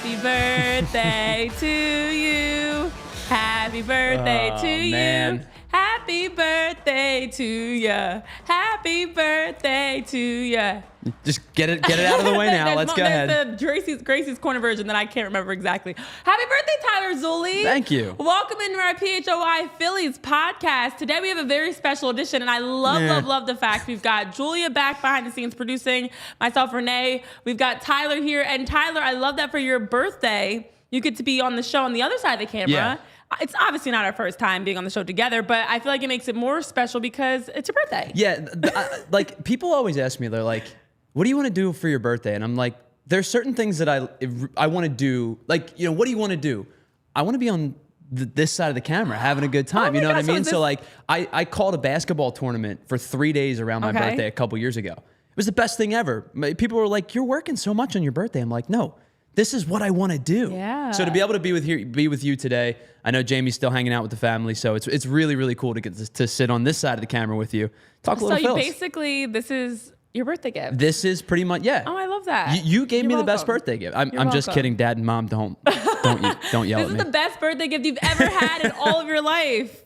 Happy birthday to you. Happy birthday to you. Happy birthday to ya. Happy birthday to ya. Just get it out of the way now. Let's go ahead. There's the Gracie's Corner version that I can't remember exactly. Happy birthday, Tyler Zulli. Thank you. Welcome into our PHLY Phillies podcast. Today we have a very special edition, and I love the fact we've got Julia back behind the scenes producing, myself, Renee. We've got Tyler here. And Tyler, I love that for your birthday, you get to be on the show on the other side of the camera. Yeah. It's obviously not our first time being on the show together, but I feel like it makes it more special because it's your birthday. Yeah, like people always ask me, they're like, what do you want to do for your birthday? And I'm like, there's certain things that I want to do. Like, what do you want to do? I want to be on this side of the camera having a good time. You know what I mean? So like, I called a basketball tournament for 3 days around my birthday a couple years ago. It was the best thing ever. People were like, you're working so much on your birthday. I'm like, no. This is what I want to do. Yeah. So to be able to be with you today, I know Jamie's still hanging out with the family, so it's really, really cool to get to sit on this side of the camera with you. Talk a little Phils. So basically, this is your birthday gift. This is pretty much, yeah. Oh, I love that. You gave me the best birthday gift. I'm just kidding, Dad and Mom. Don't yell at me. This is the best birthday gift you've ever had in all of your life.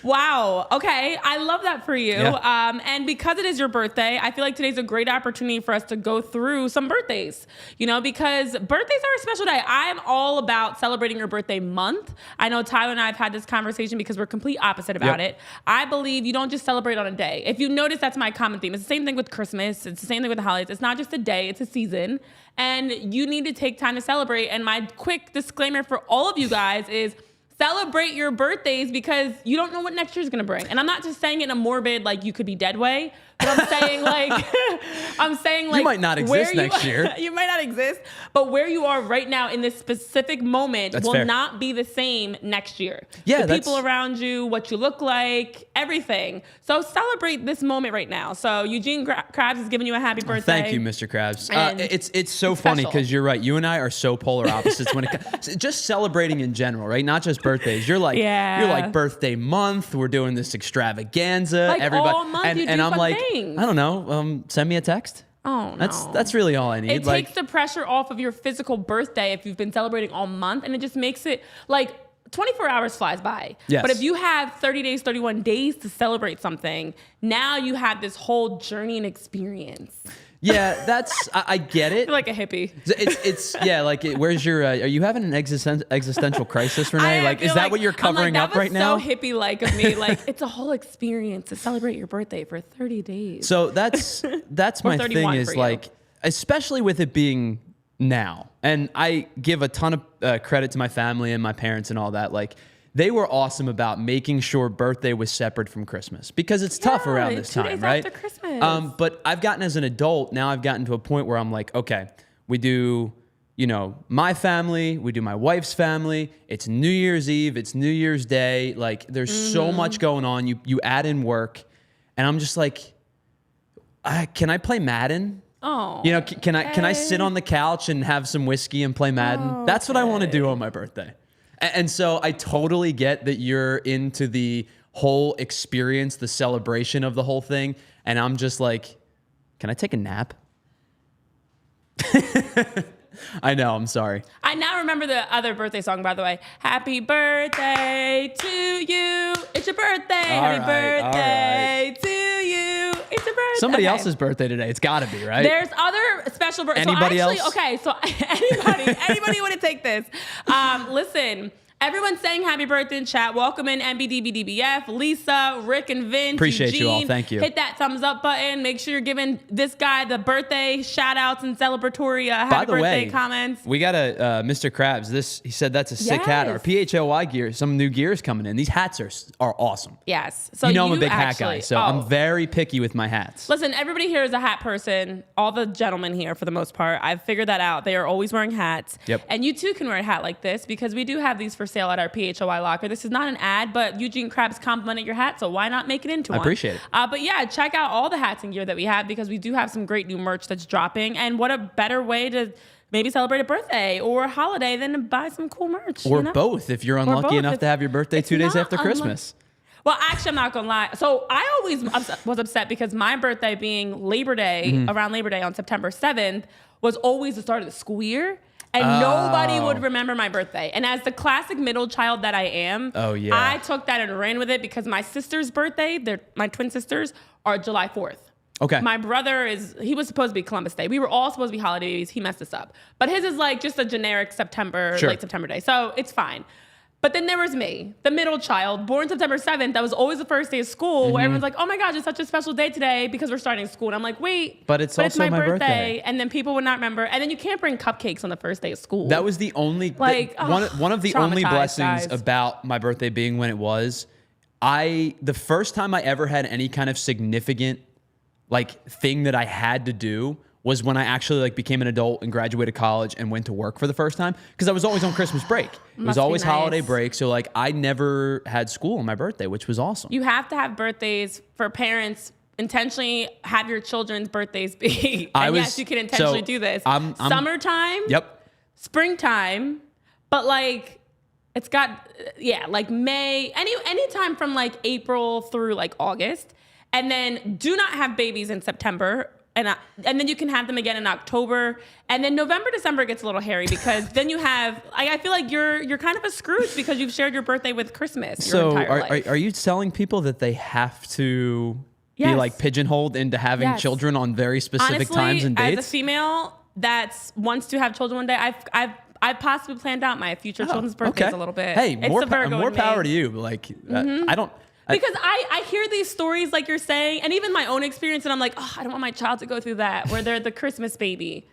Wow. Okay. I love that for you. Yeah. And because it is your birthday, I feel like today's a great opportunity for us to go through some birthdays, because birthdays are a special day. I am all about celebrating your birthday month. I know Tyler and I have had this conversation because we're complete opposite about it. I believe you don't just celebrate on a day. If you notice, that's my common theme. It's the same thing with Christmas. It's the same thing with the holidays. It's not just a day, it's a season. And you need to take time to celebrate. And my quick disclaimer for all of you guys is celebrate your birthdays because you don't know what next year's gonna bring. And I'm not just saying it in a morbid, like you could be dead way, but I'm saying like, you might not exist next year. You might not exist, but where you are right now in this specific moment will not be the same next year. Yeah, the people around you, what you look like, everything. So celebrate this moment right now. So Eugene Krabs is giving you a happy birthday. Thank you, Mr. Krabs. It's so funny because you're right. You and I are so polar opposites when it comes just celebrating in general, right? Not just birthdays. You're like birthday month. We're doing this extravaganza. Like everybody, all month you do and I'm fun like, things. I don't know. Send me a text. Oh, no. That's really all I need. It takes the pressure off of your physical birthday if you've been celebrating all month, and it just makes it like 24 hours flies by. Yes. But if you have 30 days, 31 days to celebrate something, now you have this whole journey and experience. Yeah, I get it. You're like a hippie. It's like, where's your, are you having an existential crisis, Renee? Is that what you're covering up right now? That was so hippie-like of me. Like, it's a whole experience to celebrate your birthday for 30 days. So that's my thing is like, especially with it being now, and I give a ton of credit to my family and my parents and all that, like, they were awesome about making sure birthday was separate from Christmas because it's tough around this time, 2 days right? after Christmas. But I've gotten as an adult, now I've gotten to a point where I'm like, okay, we do, my family, we do my wife's family. It's New Year's Eve, it's New Year's Day. Like there's so much going on. You add in work and I'm just like, can I play Madden? Oh, can I sit on the couch and have some whiskey and play Madden? That's what I want to do on my birthday. And so I totally get that you're into the whole experience, the celebration of the whole thing. And I'm just like, can I take a nap? I know, I'm sorry. I now remember the other birthday song, by the way. Happy birthday to you. It's your birthday. Happy birthday to you. It's your birthday. Somebody else's birthday today. It's got to be, right? There's other special birthdays. Anybody else? Okay, so anybody want to take this? Listen. Everyone's saying happy birthday in chat. Welcome in MBDBDBF, Lisa, Rick, and Vince. Appreciate Eugene. you all. Thank you. Hit that thumbs up button. Make sure you're giving this guy the birthday shout outs and celebratory happy birthday comments. We got a Mr. Krabs. He said that's a sick hat. Our PHLY gear, some new gears coming in. These hats are awesome. Yes. So I'm a big hat guy, so I'm very picky with my hats. Listen, everybody here is a hat person. All the gentlemen here, for the most part, I've figured that out. They are always wearing hats. Yep. And you too can wear a hat like this because we do have these for sale at our PHLY locker. This is not an ad, but Eugene Krabs complimented your hat, so why not make it into one? I appreciate it. But yeah, check out all the hats and gear that we have because we do have some great new merch that's dropping. And what a better way to maybe celebrate a birthday or a holiday than to buy some cool merch. Or both, if you're unlucky enough to have your birthday 2 days after Christmas. Well, actually, I'm not going to lie. So I always was upset because my birthday being Labor Day, around Labor Day on September 7th, was always the start of the school year. And nobody would remember my birthday. And as the classic middle child that I am, I took that and ran with it because my sister's birthday, my twin sisters, are July 4th. Okay. My brother he was supposed to be Columbus Day. We were all supposed to be holiday babies. He messed us up. But his is like just a generic late September day. So it's fine. But then there was me, the middle child, born September 7th. That was always the first day of school where everyone's like, oh my gosh, it's such a special day today because we're starting school. And I'm like, wait, but it's also my birthday. And then people would not remember. And then you can't bring cupcakes on the first day of school. That was the only, one of the only blessings about my birthday being when it was, the first time I ever had any kind of significant thing that I had to do was when I actually became an adult and graduated college and went to work for the first time because I was always on Christmas break. It was always holiday break. So I never had school on my birthday, which was awesome. You have to have birthdays for parents. Intentionally have your children's birthdays be. Yes, you can intentionally do this. Summertime. Yep. Springtime. But it's got, May, any time from April through August. And then do not have babies in September. And then you can have them again in October. And then November, December gets a little hairy because then you have, I feel like you're kind of a Scrooge because you've shared your birthday with Christmas your entire life. Are you telling people that they have to be pigeonholed into having children on very specific times and dates? As a female that wants to have children one day, I've possibly planned out my future children's birthdays a little bit. Hey, more power to you. I don't... Because I hear these stories like you're saying, and even my own experience, and I'm like, oh, I don't want my child to go through that, where they're the Christmas baby.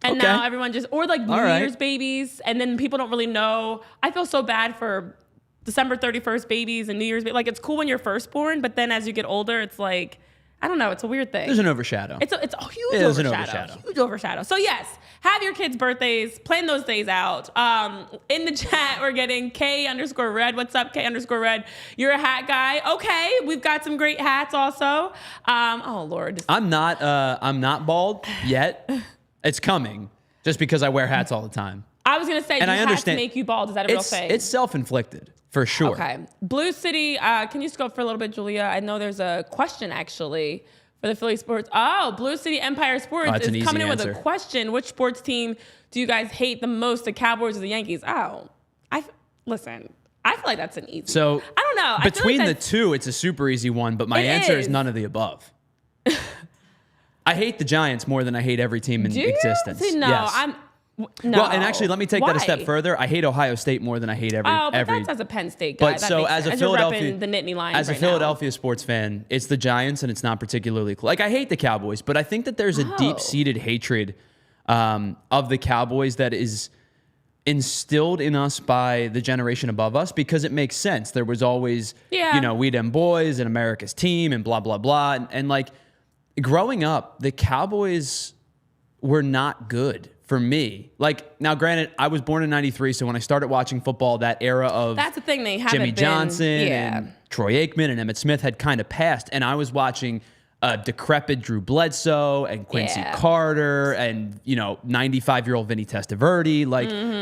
And now everyone or New Year's babies, and then people don't really know. I feel so bad for December 31st babies and New Year's babies. It's cool when you're firstborn, but then as you get older, it's I don't know. It's a weird thing. There's an overshadow. It's a huge overshadow. Huge overshadow. So yes, have your kids' birthdays. Plan those days out. In the chat, we're getting K_Red. What's up, K_Red? You're a hat guy. Okay, we've got some great hats also. Oh Lord. I'm not bald yet. It's coming. Just because I wear hats all the time. I was gonna say, do hats make you bald? Is that a real thing? It's self-inflicted. For sure. Okay. Blue City, can you scope for a little bit, Julia? I know there's a question, actually, for the Philly sports. Oh, Blue City Empire Sports is coming in with a question. Which sports team do you guys hate the most, the Cowboys or the Yankees? Oh, listen, I feel like that's an easy So, I don't know. Between the two, it's a super easy one, but my answer is none of the above. I hate the Giants more than I hate every team in existence. See, no, yes. No. Well, and actually, let me take that a step further. I hate Ohio State more than I hate every. Oh, but that's as a Penn State guy. But so as a Philadelphia, the Nittany Lions as a Philadelphia sports fan, it's the Giants, and it's not particularly cool. I hate the Cowboys, but I think that there's a deep-seated hatred of the Cowboys that is instilled in us by the generation above us because it makes sense. There was always, we them boys and America's team and blah blah blah, and growing up, the Cowboys were not good. For me, now granted, I was born in '93, so when I started watching football, that era of that's the thing, they haven't Jimmy Johnson and Troy Aikman and Emmitt Smith had kind of passed, and I was watching decrepit Drew Bledsoe and Quincy Carter and 95-year-old Vinny Testaverde.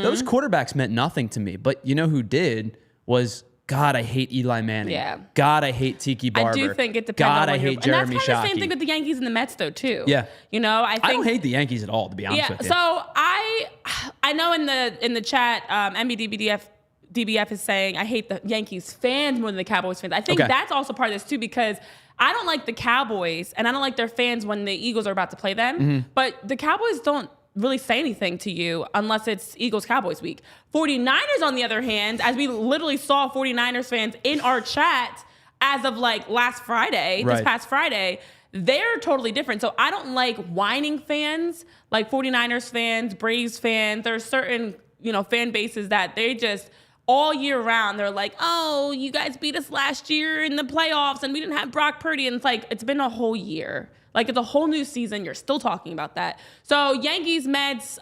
Those quarterbacks meant nothing to me, but you know who did was. God, I hate Eli Manning. Yeah. God, I hate Tiki Barber. I do think it depends on I hate Jeremy Shockey. And that's kind of the same thing with the Yankees and the Mets, though, too. Yeah. I don't hate the Yankees at all, to be honest with you. So I know in the chat, DBF is saying, I hate the Yankees fans more than the Cowboys fans. I think that's also part of this, too, because I don't like the Cowboys, and I don't like their fans when the Eagles are about to play them. Mm-hmm. But the Cowboys don't really say anything to you unless it's Eagles-Cowboys week. 49ers, on the other hand, as we literally saw 49ers fans in our chat as of last Friday, this past Friday, they're totally different. So I don't like whining fans, like 49ers fans, Braves fans. There's certain, fan bases that they just all year round, they're like, oh, you guys beat us last year in the playoffs and we didn't have Brock Purdy. And it's been a whole year. It's a whole new season. You're still talking about that. So Yankees, Mets,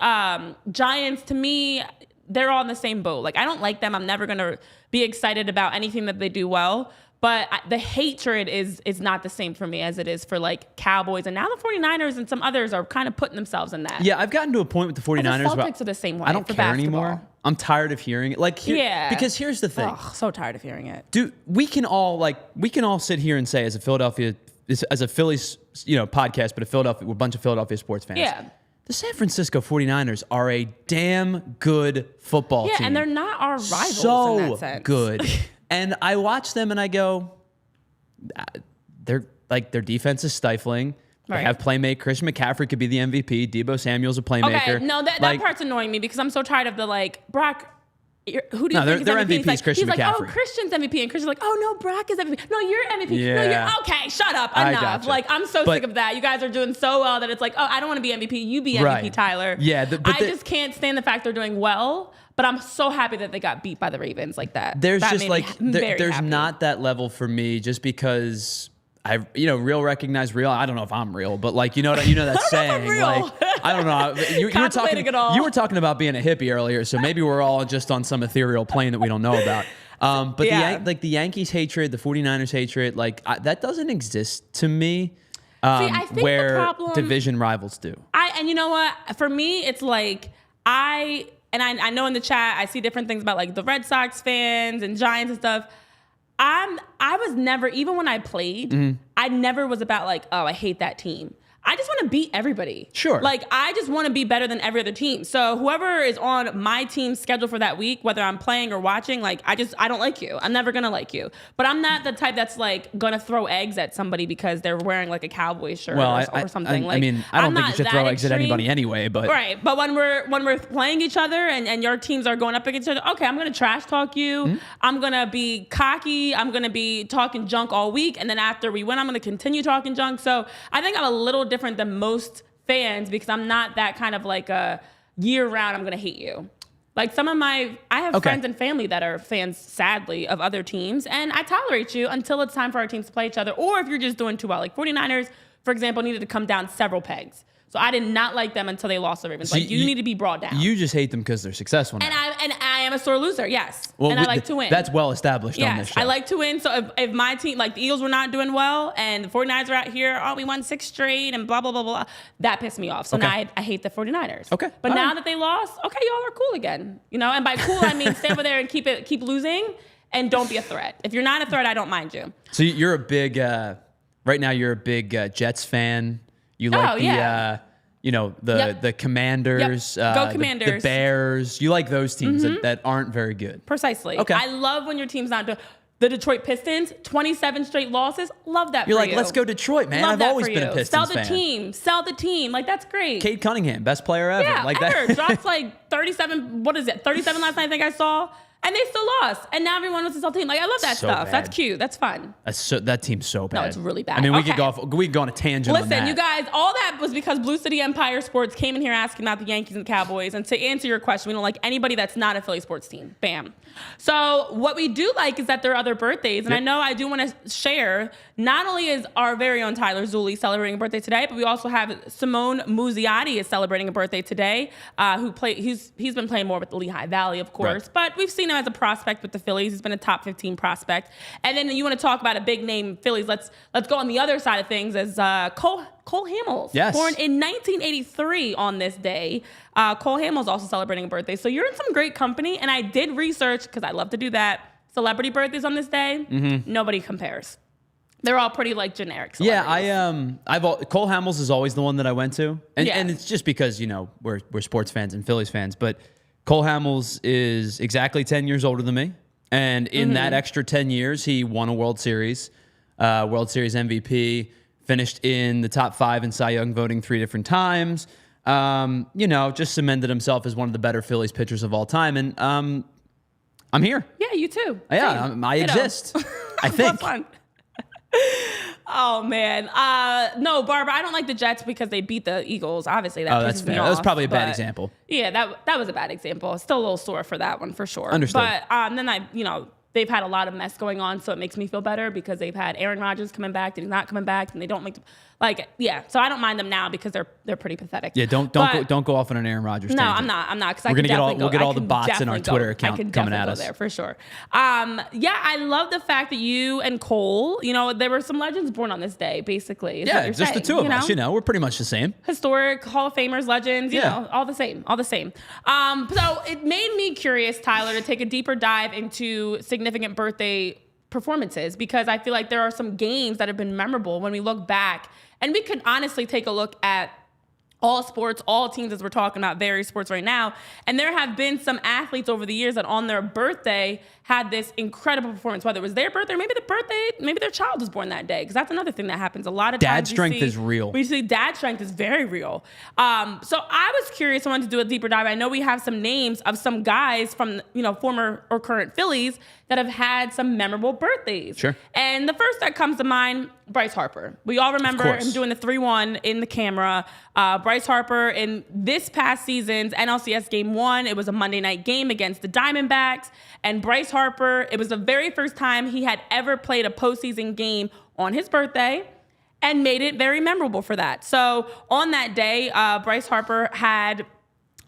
Giants, to me, they're all in the same boat. I don't like them. I'm never going to be excited about anything that they do well. But the hatred is not the same for me as it is for Cowboys. And now the 49ers and some others are kind of putting themselves in that. Yeah, I've gotten to a point with the 49ers. The Celtics are the same way. I don't care anymore. I'm tired of hearing it. Because here's the thing. Oh, so tired of hearing it. Dude, we can all sit here and say as a Phillies, podcast, but a bunch of Philadelphia sports fans. Yeah. the San Francisco 49ers are a damn good football team. Yeah, and they're not our rivals so in that sense. Good. And I watch them and I go, they're like, their defense is stifling. They have playmaker. Christian McCaffrey could be the MVP. Debo Samuel's a playmaker. Okay, no, that part's annoying me because I'm so tired of the Brock. Who do you think their is MVP? MVP is Christian he's McCaffrey. Like, oh, Christian's MVP, and Christian's like, oh no, Brock is MVP. No, you're MVP. Yeah. No, you're okay. Shut up. I Enough. gotcha. Like, I'm so sick of that. You guys are doing so well that it's like, oh, I don't want to be MVP. You be MVP, Right. Tyler. Yeah, I just can't stand the fact they're doing well. But I'm so happy that they got beat by the Ravens like that. There's that just there's happy. not that level for me just because real recognize real. I don't know if I'm real, but like you know that saying. Like I don't know. You were talking about being a hippie earlier, so maybe we're all just on some ethereal plane that we don't know about. But the Yankees hatred, the 49ers hatred, that doesn't exist to me. I think where the problem, division rivals do. And you know what? For me, it's like I know in the chat I see different things about like the Red Sox fans and Giants and stuff. I was never, even when I played, I never was about like, oh, I hate that team. I just want to beat everybody. Sure. Like, I just want to be better than every other team. So whoever is on my team's schedule for that week, whether I'm playing or watching, like, I don't like you. I'm never going to like you. But I'm not the type that's like going to throw eggs at somebody because they're wearing like a Cowboys shirt or something. I mean, I don't think you should throw eggs at anybody anyway, but. Right. But when we're playing each other and your teams are going up against each other, okay, I'm going to trash talk you. I'm going to be cocky. I'm going to be talking junk all week. And then after we win, I'm going to continue talking junk. So I think I'm a little different than most fans because I'm not that kind of like a year round, I'm going to hate you. Like I have friends and family that are fans, sadly, of other teams, and I tolerate you until it's time for our teams to play each other, or if you're just doing too well. Like 49ers, for example, needed to come down several pegs. So I did not like them until they lost the Ravens. So you need to be brought down. You just hate them because they're successful now. And I am a sore loser, yes. Well, and I like to win. That's well established on this show. I like to win. So if my team, like the Eagles were not doing well and the 49ers are out here, oh, we won 6 straight and blah, blah, blah, blah. That pissed me off. So now I hate the 49ers. Okay. But now that they lost, okay, y'all are cool again. And by cool, I mean stay over there and keep losing and don't be a threat. If you're not a threat, I don't mind you. So you're a big, right now you're a big Jets fan. You like the Commanders, Go Commanders. The Bears. You like those teams that aren't very good. Precisely. Okay. I love when your team's not doing. The Detroit Pistons, 27 straight losses. Love that You're for like, you. let's go Detroit, man. I've always been a Pistons fan. Sell the team. Like, that's great. Cade Cunningham, best player ever. Yeah, like ever. that. Dropped like 37, 37 last night I think I saw. And they still lost. And now everyone wants to sell the team. Like, I love that stuff. Bad. That's cute. That's fun. That team's so bad. No, it's really bad. I mean, we could go on a tangent on that. Listen, you guys, all that was because Blue City Empire Sports came in here asking about the Yankees and Cowboys. And to answer your question, we don't like anybody that's not a Philly sports team. Bam. So what we do like is that there are other birthdays. And I know I do want to share, not only is our very own Tyler Zulli celebrating a birthday today, but we also have Simone Muzziotti is celebrating a birthday today, he's been playing more with the Lehigh Valley, of course. Right. But we've seen him as a prospect with the Phillies. He's been a top 15 prospect. And then you want to talk about a big name Phillies. Let's go on the other side of things as Cole Hamels. Yes. Born in 1983 on this day. Cole Hamels also celebrating a birthday. So you're in some great company. And I did research, because I love to do that, celebrity birthdays on this day. Nobody compares. They're all pretty like generic celebrities. Yeah, Cole Hamels is always the one that I went to. And it's just because, we're sports fans and Phillies fans. But Cole Hamels is exactly 10 years older than me. And in that extra 10 years, he won a World Series MVP, finished in the top 5 in Cy Young voting 3 different times. Just cemented himself as one of the better Phillies pitchers of all time. And I'm here. Yeah, you too. Yeah, I exist. I think. Fun. Oh man, no, Barbara. I don't like the Jets because they beat the Eagles. Obviously, that's fair. That was probably a bad example. Yeah, that was a bad example. Still a little sore for that one for sure. Understood. But then they've had a lot of mess going on, so it makes me feel better because they've had Aaron Rodgers coming back, and he's not coming back, and they don't make so I don't mind them now because they're pretty pathetic. Yeah, don't go off on an Aaron Rodgers. No, tangent. I'm not because we'll get all the bots in our Twitter account coming at us there for sure. I love the fact that you and Cole, there were some legends born on this day, basically. Yeah, just the two of us. We're pretty much the same. Historic Hall of Famers, legends, all the same. So it made me curious, Tyler, to take a deeper dive into significant birthday performances because I feel like there are some games that have been memorable when we look back, and we could honestly take a look at all sports, all teams, as we're talking about various sports right now. And there have been some athletes over the years that on their birthday had this incredible performance, whether it was their birthday or maybe their child was born that day. Because that's another thing that happens. A lot of times dad strength is real. We see dad strength is very real. So I was curious. I wanted to do a deeper dive. I know we have some names of some guys from, former or current Phillies that have had some memorable birthdays. Sure. And the first that comes to mind, Bryce Harper. We all remember him doing the 3-1 in the camera. Bryce Harper in this past season's NLCS Game 1, it was a Monday night game against the Diamondbacks. And Bryce Harper, it was the very first time he had ever played a postseason game on his birthday and made it very memorable for that. So on that day, Bryce Harper had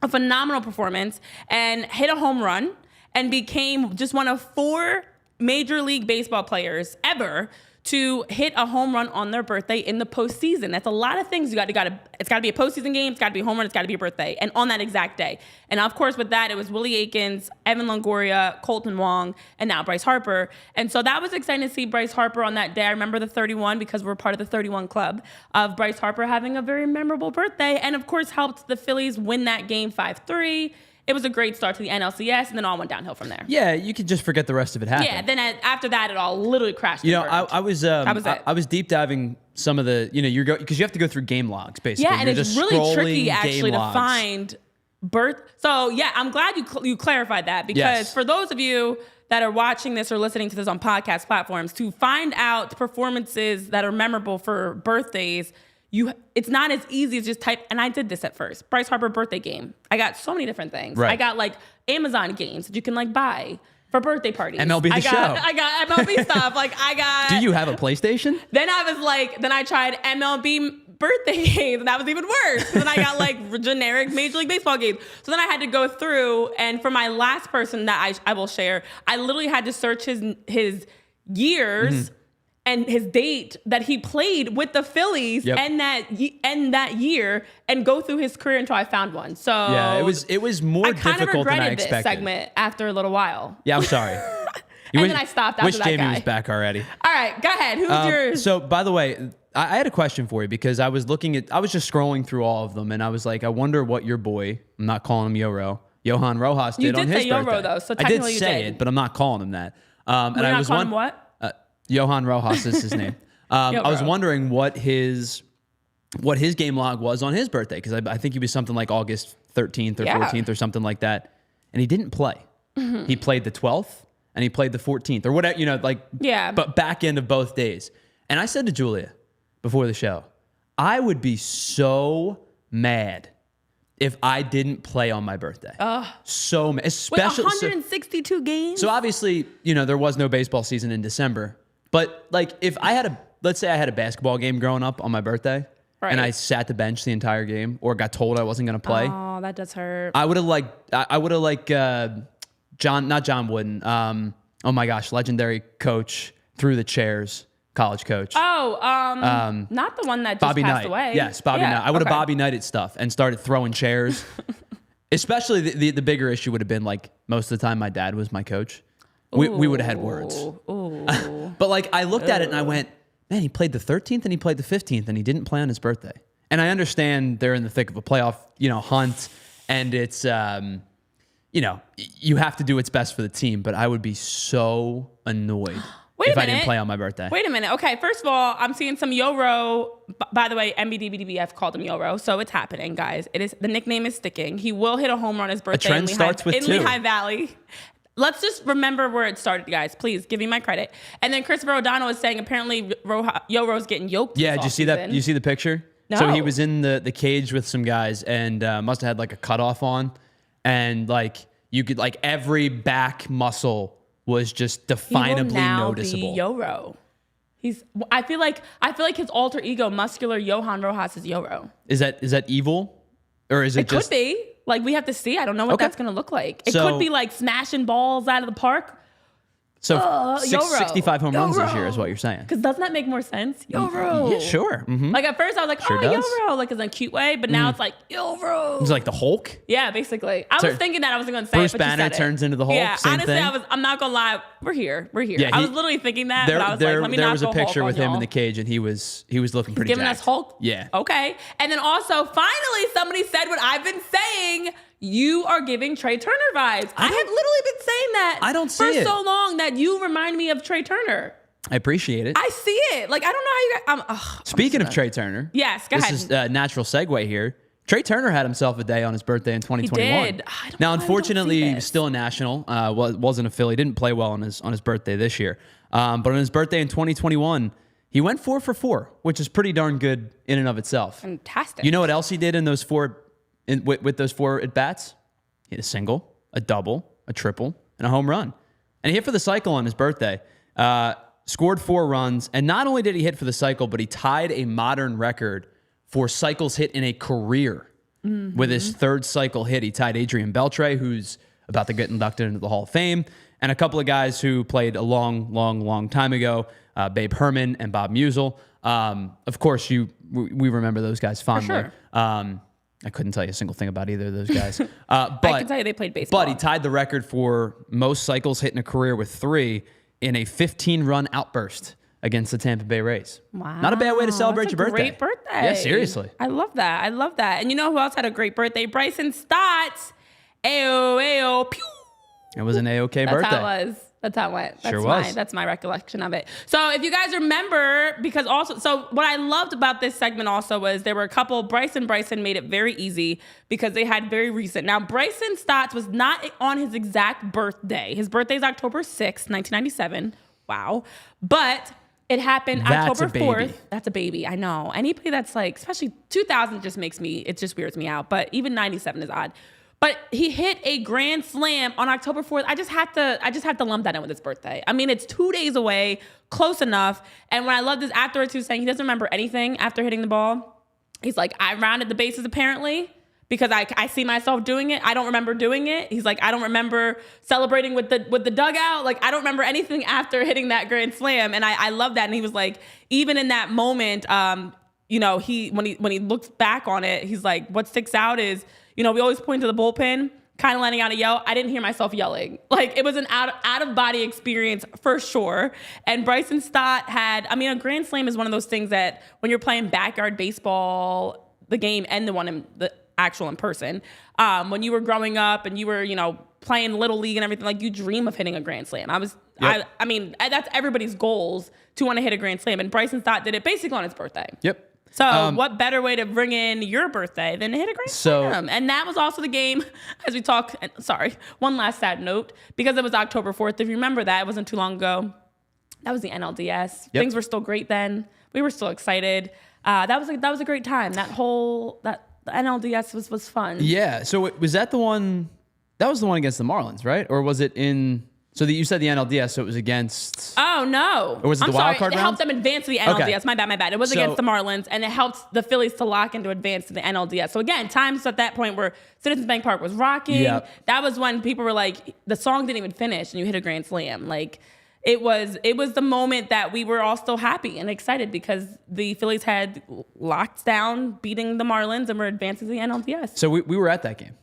a phenomenal performance and hit a home run and became just one of 4 Major League Baseball players ever to hit a home run on their birthday in the postseason. That's a lot of things. It's got to be a postseason game. It's got to be a home run. It's got to be a birthday. And on that exact day. And of course, with that, it was Willie Aikens, Evan Longoria, Colton Wong, and now Bryce Harper. And so that was exciting to see Bryce Harper on that day. I remember the 31 because we're part of the 31 club of Bryce Harper having a very memorable birthday. And of course, helped the Phillies win that game 5-3. It was a great start to the NLCS, and then all went downhill from there. Yeah, you could just forget the rest of it happened. Yeah, then after that, it all literally crashed. I was deep diving some of the, because you have to go through game logs basically. Yeah, and it's really tricky actually to find birth. So yeah, I'm glad you clarified that because for those of you that are watching this or listening to this on podcast platforms, to find out performances that are memorable for birthdays. It's not as easy as just type, and I did this at first. Bryce Harper birthday game. I got so many different things. Right. I got Amazon games that you can buy for birthday parties. MLB I got MLB stuff. Do you have a PlayStation? Then I tried MLB birthday games, and that was even worse. Then I got generic Major League Baseball games. So then I had to go through, and for my last person that I will share, I literally had to search his years. And his date that he played with the Phillies and that year, and go through his career until I found one. So yeah, it was more difficult than I expected. I kind of regretted this segment after a little while. Yeah, I'm sorry. Then I stopped after that guy. Wish Jamie was back already. All right, go ahead. Who's yours? So by the way, I had a question for you because I was just scrolling through all of them, and I was like, I wonder what your boy, I'm not calling him YORO, Johan Rojas did on his birthday. You did say YORO though, so technically you did. I did say it, but I'm not calling him that. And I was calling him what? Johan Rojas is his name. I was wondering what his game log was on his birthday because I think he was something like August 13th or 14th or something like that, and he didn't play. He played the 12th and he played the 14th or whatever, but back end of both days. And I said to Julia before the show, I would be so mad if I didn't play on my birthday. So mad, especially 162 games. So obviously, there was no baseball season in December. But if let's say I had a basketball game growing up on my birthday, and I sat the bench the entire game, or got told I wasn't going to play. Oh, that does hurt. I would have liked not John Wooden. Oh my gosh, legendary coach through the chairs, college coach. Oh, not the one that just Bobby passed Knight. away. Yes, Bobby Knight. I would have Bobby Knighted stuff and started throwing chairs. Especially the bigger issue would have been most of the time my dad was my coach. We would have had words. But I looked at it and I went, man, he played the 13th and he played the 15th and he didn't play on his birthday. And I understand they're in the thick of a playoff, hunt, and it's, you have to do what's best for the team. But I would be so annoyed if I didn't play on my birthday. Wait a minute. Okay, first of all, I'm seeing some YORO. By the way, MBDBDBF called him YORO, so it's happening, guys. The nickname is sticking. He will hit a home run on his birthday. A trend starts with two. In Lehigh Valley. Let's just remember where it started, guys. Please give me my credit. And then Christopher O'Donnell is saying apparently YORO's getting yoked. Yeah, did you see that? You see the picture? No. So he was in the cage with some guys and must have had a cutoff on, and you could every back muscle was just definably noticeable. Be YORO. I feel like his alter ego, muscular Johan Rojas, is YORO. Is that evil, or is it just? Could be. We have to see. I don't know what that's going to look like. It could be smashing balls out of the park. So YORO. 65 home runs this year YORO. is what you're saying. Because doesn't that make more sense? YORO. Yeah, sure. Mm-hmm. Like at first I was like, Sure does. YORO, like in a cute way, but now it's like YORO. It's like the Hulk. Yeah, basically. I was thinking that I wasn't going to say Bruce it, but Banner you said turns it. into the Hulk. Yeah, Same honestly, thing. I'm not going to lie. We're here. Yeah, I was literally thinking that, but I was like, let me there not was a go picture Hulk with on him in y'all. the cage, and he was looking pretty Giving jacked. us Hulk? Yeah. Okay. And then also, finally, somebody said what I've been saying. You are giving Trey Turner vibes. I have literally been saying that I don't see it. for so long that you remind me of Trey Turner. I appreciate it. I see it. Like, I don't know how you guys... Speaking of Trey Turner. Yes, go this ahead. is a natural segue here. Trey Turner had himself a day on his birthday in 2021. He did. I don't Now, know why I don't unfortunately, see he was this. still a national. Wasn't a Philly. Didn't play well on his birthday this year. But on his birthday in 2021, he went 4 for 4, which is pretty darn good in and of itself. Fantastic. You know what else he did in those with those 4 at bats? He hit a single, a double, a triple, and a home run. And he hit for the cycle on his birthday. Scored 4 runs, and not only did he hit for the cycle, but he tied a modern record for cycles hit in a career. With his 3rd cycle hit, he tied Adrian Beltre, who's about to get inducted into the Hall of Fame, and a couple of guys who played a long time ago, Babe Herman and Bob Musial. Of course, we remember those guys fondly. sure. I couldn't tell you a single thing about either of those guys. But I can tell you they played baseball. But he tied the record for most cycles hit in a career with 3 in a 15-run outburst against the Tampa Bay Rays. Wow. Not a bad way to celebrate That's your birthday. Great birthday. Yeah, seriously. I love that. And you know who else had a great birthday? Bryson Stott. Ayo, pew. It was an A-OK birthday. That's how it was. That's how it went. Sure was. That's my recollection of it. So if you guys remember, so what I loved about this segment also was there were a couple, Bryson made it very easy because they had very recent. Now, Bryson Stott was not on his exact birthday. His birthday is October 6th, 1997. Wow. But it happened That's October a baby. 4th. That's a baby. I know. Anybody that's like, especially 2000 it just weirds me out. But even 97 is odd. But he hit a grand slam on October 4th. I just have to lump that in with his birthday. I mean, it's 2 days away, close enough. And when I love this afterwards, he was saying he doesn't remember anything after hitting the ball. He's like, I rounded the bases apparently because I see myself doing it. I don't remember doing it. He's like, I don't remember celebrating with the dugout. Like, I don't remember anything after hitting that grand slam. And I love that. And he was like, even in that moment, you know, when he looks back on it, he's like, what sticks out is, you know, we always point to the bullpen, kind of letting out a yell. I didn't hear myself yelling. Like, it was an out of body experience for sure. And Bryson Stott a grand slam is one of those things that when you're playing backyard baseball, the game and the actual in person, when you were growing up and you were, you know, playing Little League and everything, like you dream of hitting a grand slam. Yep. I mean, that's everybody's goals to want to hit a grand slam. And Bryson Stott did it basically on his birthday. Yep. So what better way to bring in your birthday than to hit a grand slam? And that was also the game as we talk. Sorry, one last sad note, because it was October 4th. If you remember that, it wasn't too long ago. That was the NLDS. Yep. Things were still great then. We were still excited. That was a great time. The NLDS was fun. Yeah. So was that the one? That was the one against the Marlins, right? Or was it in? So you said the NLDS, so it was against. Oh no! Or was it the wild card It round? helped them advance to the NLDS. Okay. My bad. It was against the Marlins, and it helped the Phillies to lock into advance to the NLDS. So again, times at that point where Citizens Bank Park was rocking. Yep. That was when people were like, the song didn't even finish, and you hit a grand slam. Like it was the moment that we were all still happy and excited because the Phillies had locked down, beating the Marlins, and were advancing to the NLDS. So we were at that game.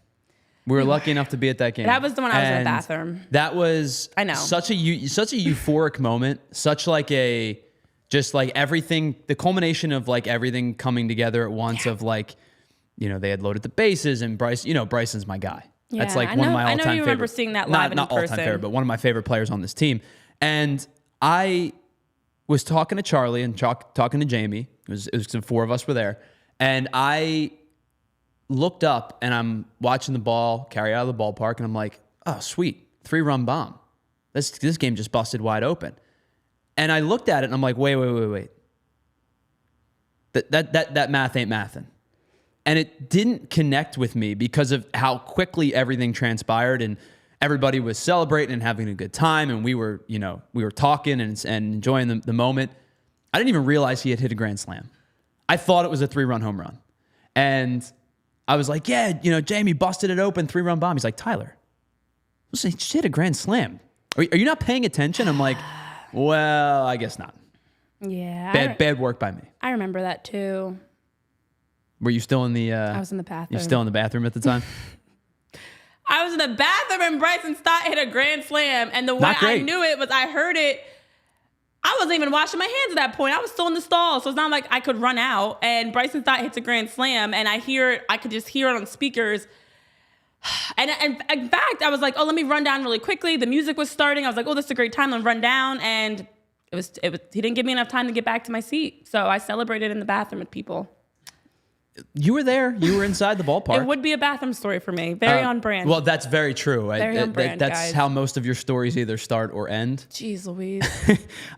We were lucky enough to be at that game. That was the one I was in the bathroom. That was such a euphoric moment, such like just like everything, the culmination of like everything coming together at once of like, you know, they had loaded the bases and Bryson's my guy. Yeah, That's like one of my all-time favorite. I know you remember seeing that live in not person. all-time favorite, but one of my favorite players on this team. And I was talking to Charlie and talking to Jamie. It was the 4 of us were there. And I looked up and I'm watching the ball carry out of the ballpark and I'm like, oh, sweet, 3-run bomb. This game just busted wide open. And I looked at it and I'm like, wait. That math ain't mathin'. And it didn't connect with me because of how quickly everything transpired and everybody was celebrating and having a good time and we were talking and enjoying the moment. I didn't even realize he had hit a grand slam. I thought it was a 3-run home run. And I was like, yeah, Jamie busted it open, 3-run bomb. He's like, Tyler, listen, he just hit a grand slam. Are you not paying attention? I'm like, well, I guess not. Yeah. Bad work by me. I remember that too. Were you still in the... I was in the bathroom. You're still in the bathroom at the time? I was in the bathroom and Bryson Stott hit a grand slam. And the way I knew it was I heard it. I wasn't even washing my hands at that point. I was still in the stall. So it's not like I could run out. And Bryson Stott hits a grand slam. And I could just hear it on speakers. And in fact, I was like, oh, let me run down really quickly. The music was starting. I was like, oh, this is a great time. Let me run down. And he didn't give me enough time to get back to my seat. So I celebrated in the bathroom with people. You were there. You were inside the ballpark. It would be a bathroom story for me. Very on brand. Well, that's very true. Very on brand, that's guys. how most of your stories either start or end. Jeez Louise.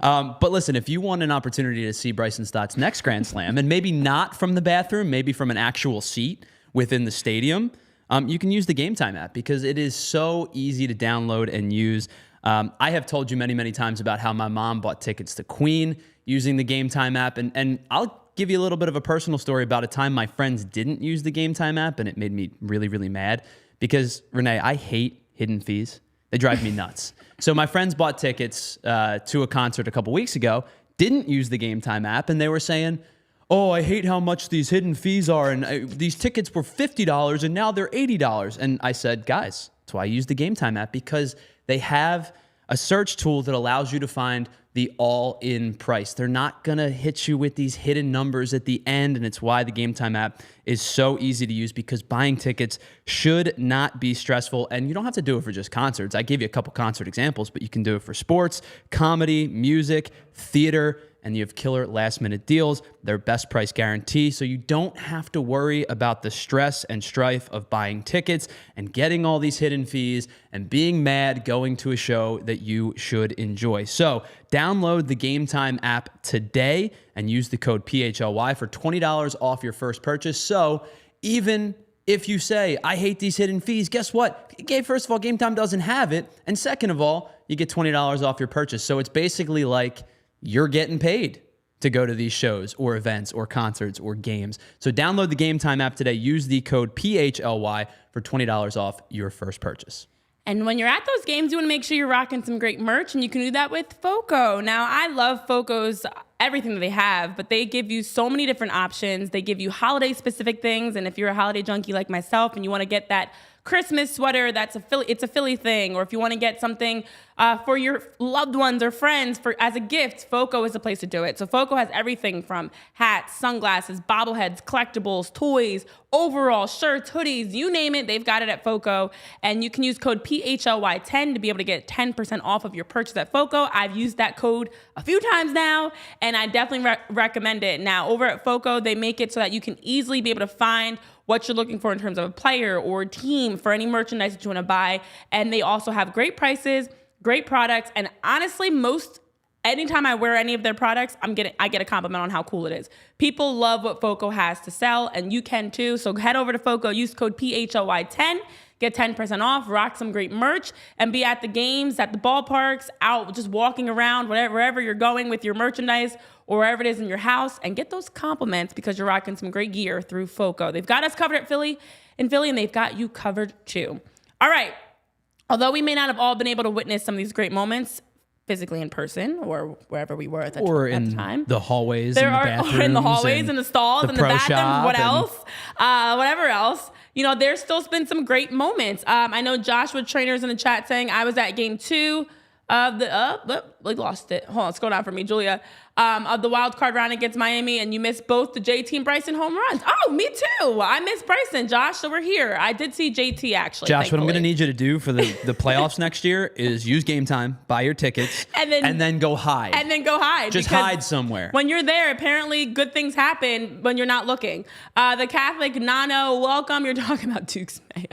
But listen, if you want an opportunity to see Bryson Stott's next Grand Slam, and maybe not from the bathroom, maybe from an actual seat within the stadium, you can use the Game Time app because it is so easy to download and use. I have told you many, many times about how my mom bought tickets to Queen using the Game Time app, and I'll give you a little bit of a personal story about a time my friends didn't use the Game Time app, and it made me really, really mad because, Renee, I hate hidden fees. They drive me nuts. So my friends bought tickets to a concert a couple weeks ago, didn't use the Game Time app, and they were saying, oh, I hate how much these hidden fees are, and these tickets were $50, and now they're $80. And I said, guys, that's why I use the Game Time app, because they have a search tool that allows you to find the all-in price. They're not going to hit you with these hidden numbers at the end, and it's why the Game Time app is so easy to use, because buying tickets should not be stressful, and you don't have to do it for just concerts. I gave you a couple concert examples, but you can do it for sports, comedy, music, theater, and you have killer last-minute deals. They're best price guarantee, so you don't have to worry about the stress and strife of buying tickets and getting all these hidden fees and being mad going to a show that you should enjoy. So download the Game Time app today and use the code PHLY for $20 off your first purchase. So even if you say, I hate these hidden fees, guess what? First of all, Game Time doesn't have it. And second of all, you get $20 off your purchase. So it's basically like you're getting paid to go to these shows or events or concerts or games. So download the Game Time app today. Use the code PHLY for $20 off your first purchase. And when you're at those games, you want to make sure you're rocking some great merch, and you can do that with FOCO. Now, I love FOCO's everything that they have, but they give you so many different options. They give you holiday-specific things, and if you're a holiday junkie like myself and you want to get that Christmas sweater it's a Philly thing, or if you want to get something for your loved ones or friends as a gift, FOCO is the place to do it. So FOCO has everything from hats, sunglasses, bobbleheads, collectibles, toys, overalls, shirts, hoodies, you name it, they've got it at FOCO. And you can use code PHLY10 to be able to get 10% off of your purchase at FOCO. I've used that code a few times now, and I definitely recommend it. Now, over at FOCO, they make it so that you can easily be able to find what you're looking for in terms of a player or a team for any merchandise that you want to buy. And they also have great prices, great products, and honestly, anytime I wear any of their products, I get a compliment on how cool it is. People love what FOCO has to sell, and you can too. So head over to FOCO, use code PHLY10, get 10% off, rock some great merch, and be at the games, at the ballparks, out just walking around, wherever you're going with your merchandise, or wherever it is in your house, and get those compliments because you're rocking some great gear through FOCO. They've got us covered in Philly, and they've got you covered too. All right. Although we may not have all been able to witness some of these great moments physically in person or wherever we were at the time. The hallways, in the bathrooms. Or in the hallways, in the stalls, in the bathrooms, whatever else. There's still been some great moments. I know Joshua Trainer's in the chat saying, I was at game 2 of we lost it. Hold on, let's go down for me, Julia. Of the wild card round against Miami, and you missed both the JT and Bryson home runs. Oh, me too. I missed Bryson, Josh, so we're here. I did see JT actually. Josh, what I'm going to need you to do for the playoffs next year is use Game Time, buy your tickets, and then go hide. Just hide somewhere. When you're there, apparently good things happen when you're not looking. The Catholic Nano, welcome. You're talking about Duke's Mayo.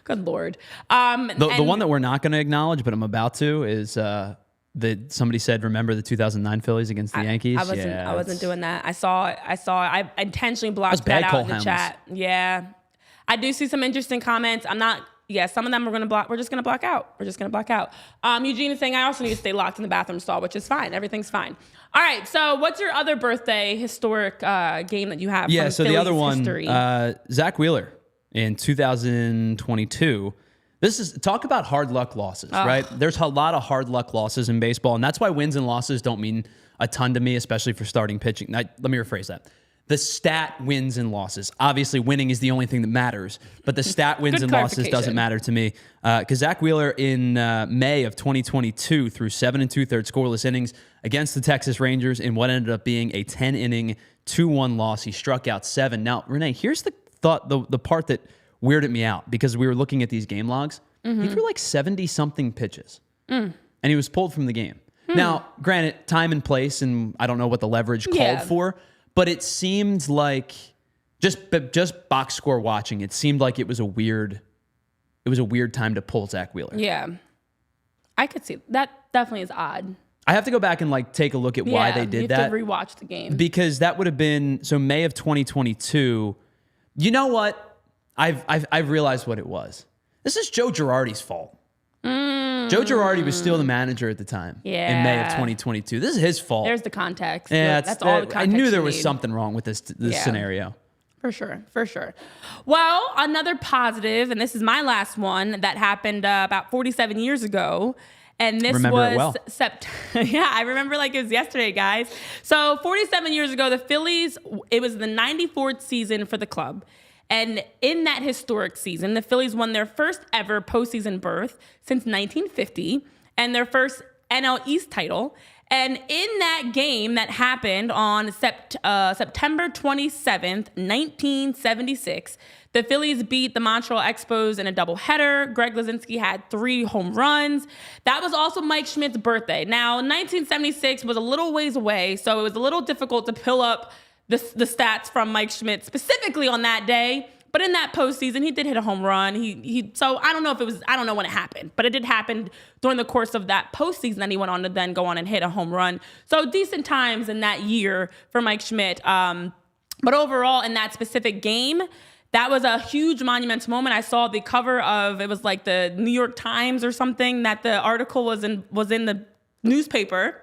Good Lord. The one that we're not going to acknowledge, but I'm about to, is somebody said, remember the 2009 Phillies against the Yankees? I wasn't doing that. I intentionally blocked that out in the chat. Yeah. I do see some interesting comments. Some of them we're going to block. We're just going to block out. Eugene is saying, I also need to stay locked in the bathroom stall, which is fine. Everything's fine. All right. So what's your other birthday historic game that you have? Yeah. So Phillies the other one, history? Zack Wheeler in 2022. This is talk about hard luck losses, right? There's a lot of hard luck losses in baseball, and that's why wins and losses don't mean a ton to me, especially for starting pitching. Now, let me rephrase that. The stat wins and losses. Obviously, winning is the only thing that matters, but the stat wins and losses doesn't matter to me. Because Zack Wheeler in May of 2022 threw 7 2/3 scoreless innings against the Texas Rangers in what ended up being a 10-inning 2-1 loss. He struck out 7. Now, Renee, here's the thought, the part that weirded me out, because we were looking at these game logs. He threw like 70-something pitches, and he was pulled from the game. Now, granted, time and place, and I don't know what the leverage called for, but it seemed like just box score watching, it seemed like it was a weird time to pull Zack Wheeler. Yeah. I could see that. Definitely is odd. I have to go back and like take a look at why they did that. You have to rewatch the game. Because that would have been May of 2022. You know what? I've realized what it was. This is Joe Girardi's fault. Joe Girardi was still the manager at the time in May of 2022. This is his fault. There's the context. Yeah, that's all the context I knew there was need. something wrong with this scenario. For sure. Well, another positive, and this is my last one, that happened about 47 years ago. And this was yeah, I remember like it was yesterday, guys. So 47 years ago, the Phillies, it was the 94th season for the club. And in that historic season, the Phillies won their first ever postseason berth since 1950 and their first NL East title. And in that game that happened on September 27th, 1976, the Phillies beat the Montreal Expos in a doubleheader. Greg Luzinski had 3 home runs. That was also Mike Schmidt's birthday. Now, 1976 was a little ways away, so it was a little difficult to pull up the stats from Mike Schmidt specifically on that day. But in that postseason, he did hit a home run. So I don't know when it happened, but it did happen during the course of that postseason that he went on to then go on and hit a home run. So decent times in that year for Mike Schmidt. But overall, in that specific game, that was a huge monumental moment. I saw the cover of, it was like the New York Times or something, that the article was in the newspaper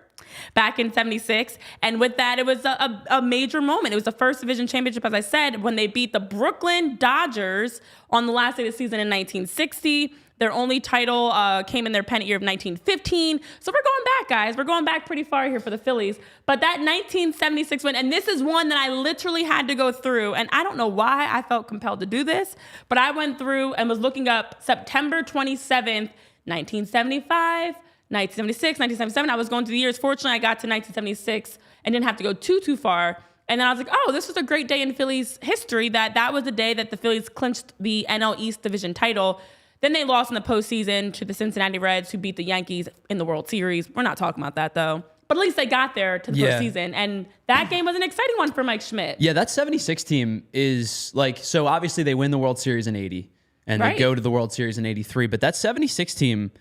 back in 76. And with that, it was a major moment. It was the first division championship, as I said, when they beat the Brooklyn Dodgers on the last day of the season in 1960. Their only title came in their pennant year of 1915. So we're going back, guys. We're going back pretty far here for the Phillies. But that 1976 win, and this is one that I literally had to go through, and I don't know why I felt compelled to do this, but I went through and was looking up September 27th, 1975, 1976, 1977. I was going through the years. Fortunately, I got to 1976 and didn't have to go too far. And then I was like, oh, this was a great day in Phillies history. That was the day that the Phillies clinched the NL East division title. Then they lost in the postseason to the Cincinnati Reds, who beat the Yankees in the World Series. We're not talking about that, though. But at least they got there to the postseason. And that game was an exciting one for Mike Schmidt. Yeah, that 76 team is like, so obviously they win the World Series in 80. And they go to the World Series in 83. But that 76 team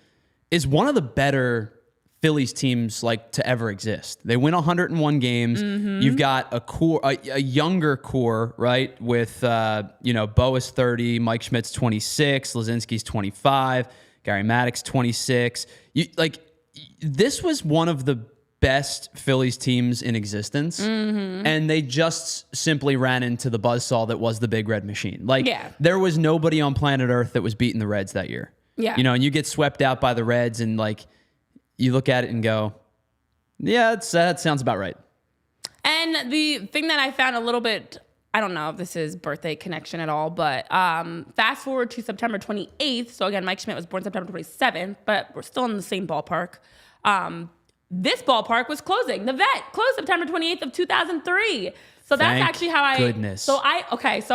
is one of the better Phillies teams like to ever exist. They win 101 games. You've got a younger core, right? With Bo is 30, Mike Schmidt's 26, Luzinski's 25, Gary Maddox 26. This was one of the best Phillies teams in existence, and they just simply ran into the buzzsaw that was the Big Red Machine. There was nobody on planet Earth that was beating the Reds that year. Yeah. And you get swept out by the Reds, and you look at it and go, yeah, that sounds about right. And the thing that I found a little bit, I don't know if this is birthday connection at all, but fast forward to September 28th. So again, Mike Schmidt was born September 27th, but we're still in the same ballpark. This ballpark was closing. The Vet closed September 28th of 2003. So that's actually how I... Goodness. So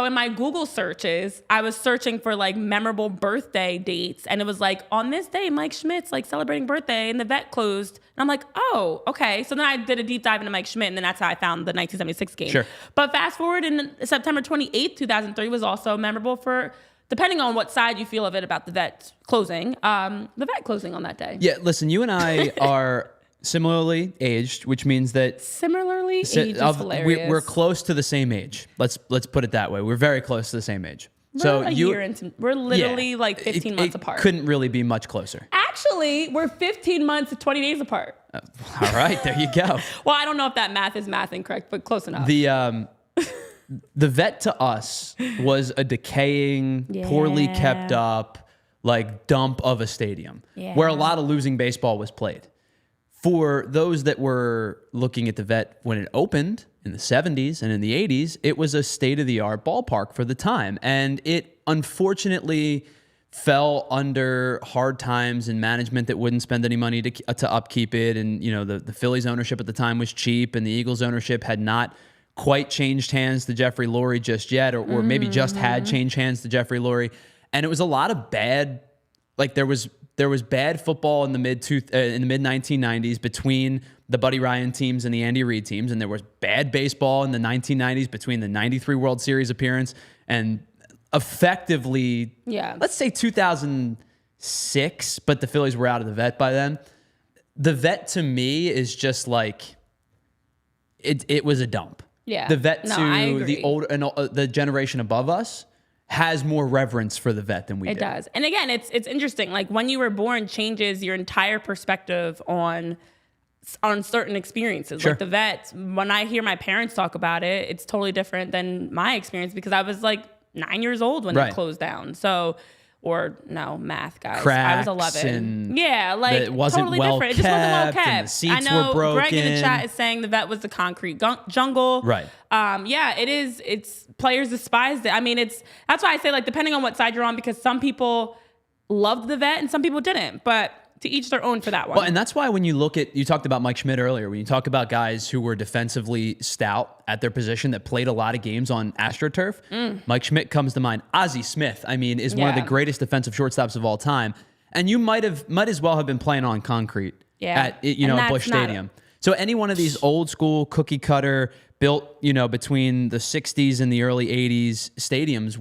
in my Google searches, I was searching for memorable birthday dates, and it was on this day, Mike Schmidt's celebrating birthday, and the Vet closed. And I'm like, oh, okay. So then I did a deep dive into Mike Schmidt, and then that's how I found the 1976 game. Sure. But fast forward, in September 28th, 2003 was also memorable for, depending on what side you feel of it about the Vet closing, the Vet closing on that day. Yeah, listen, you and I are similarly aged, which means that similarly aged is hilarious. We're close to the same age. Let's put it that way. We're very close to the same age. We're literally 15 months apart. Couldn't really be much closer. Actually, we're 15 months to 20 days apart. All right, there you go. Well, I don't know if that math is incorrect, but close enough. The Vet to us was a decaying, poorly kept up, like dump of a stadium Yeah. where a lot of losing baseball was played. For those that were looking at the Vet when it opened in the 70s and in the 80s, it was a state-of-the-art ballpark for the time. And it unfortunately fell under hard times and management that wouldn't spend any money to upkeep it. And, you know, the Phillies ownership at the time was cheap, and the Eagles ownership had not quite changed hands to Jeffrey Lurie just yet, or maybe just had changed hands to Jeffrey Lurie. And it was a lot of bad, like there was bad football in the mid 1990s between the Buddy Ryan teams and the Andy Reid teams, and there was bad baseball in the 1990s between the 93 World Series appearance and effectively, let's say 2006, but the Phillies were out of the Vet by then. The Vet to me is just like it was a dump. Yeah. The Vet to the older and the generation above us has more reverence for the Vet than we do. It does. And again, it's interesting. Like when you were born changes your entire perspective on certain experiences. Sure. Like the Vet, when I hear my parents talk about it, it's totally different than my experience because I was like 9 years old when it closed down. So, or no, math guys. Cracks I was 11. and yeah, like it wasn't totally well different. It just wasn't well kept. And the seats I know were broken. Greg in the chat is saying the Vet was the concrete jungle. Right. Yeah, it is. It's players despised it. I mean, that's why I say like depending on what side you're on, because some people loved the Vet and some people didn't. But to each their own for that one. Well, and that's why when you look at, you talked about Mike Schmidt earlier, when you talk about guys who were defensively stout at their position that played a lot of games on AstroTurf, Mike Schmidt comes to mind. Ozzie Smith, I mean, is one of the greatest defensive shortstops of all time. And you might as well have been playing on concrete at Busch Stadium. So any one of these old school cookie cutter built, between the 60s and the early 80s stadiums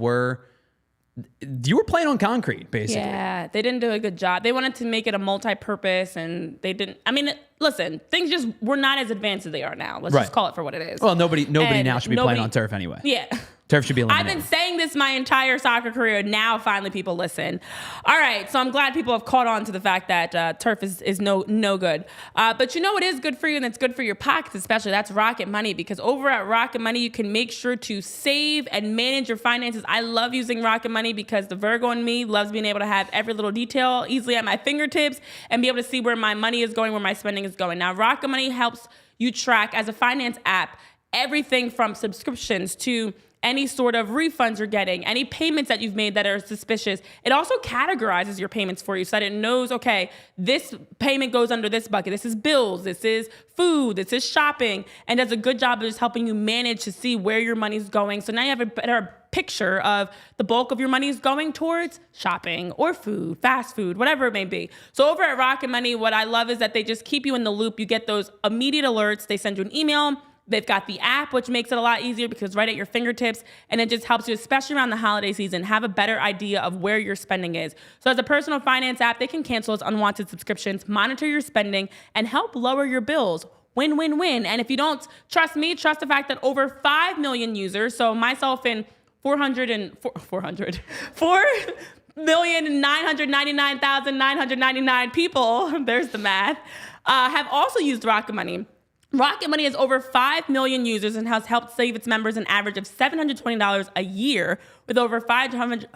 you were playing on concrete, basically. Yeah, they didn't do a good job. They wanted to make it a multi-purpose, and they didn't. I mean, listen, things just were not as advanced as they are now. Let's just call it for what it is. Well, nobody now should be playing on turf anyway. Yeah. Turf should be eliminated. I've been saying this my entire soccer career. Now, finally, people listen. All right, so I'm glad people have caught on to the fact that turf is no good. But you know what is good for you, and it's good for your pockets especially? That's Rocket Money, because over at Rocket Money, you can make sure to save and manage your finances. I love using Rocket Money because the Virgo in me loves being able to have every little detail easily at my fingertips and be able to see where my money is going, where my spending is going. Now, Rocket Money helps you track, as a finance app, everything from subscriptions to any sort of refunds you're getting, any payments that you've made that are suspicious. It also categorizes your payments for you so that it knows, okay, this payment goes under this bucket. This is bills, this is food, this is shopping, and does a good job of just helping you manage to see where your money's going. So now you have a better picture of the bulk of your money is going towards shopping or food, fast food, whatever it may be. So over at Rocket Money, what I love is that they just keep you in the loop. You get those immediate alerts. They send you an email. They've got the app, which makes it a lot easier because it's right at your fingertips, and it just helps you, especially around the holiday season, have a better idea of where your spending is. So as a personal finance app, they can cancel its unwanted subscriptions, monitor your spending, and help lower your bills. Win, win, win. And if you don't trust me, trust the fact that over 5 million users, so myself and 4,999,999 people, there's the math, have also used Rocket Money. Rocket Money has over 5 million users and has helped save its members an average of $720 a year with over 500...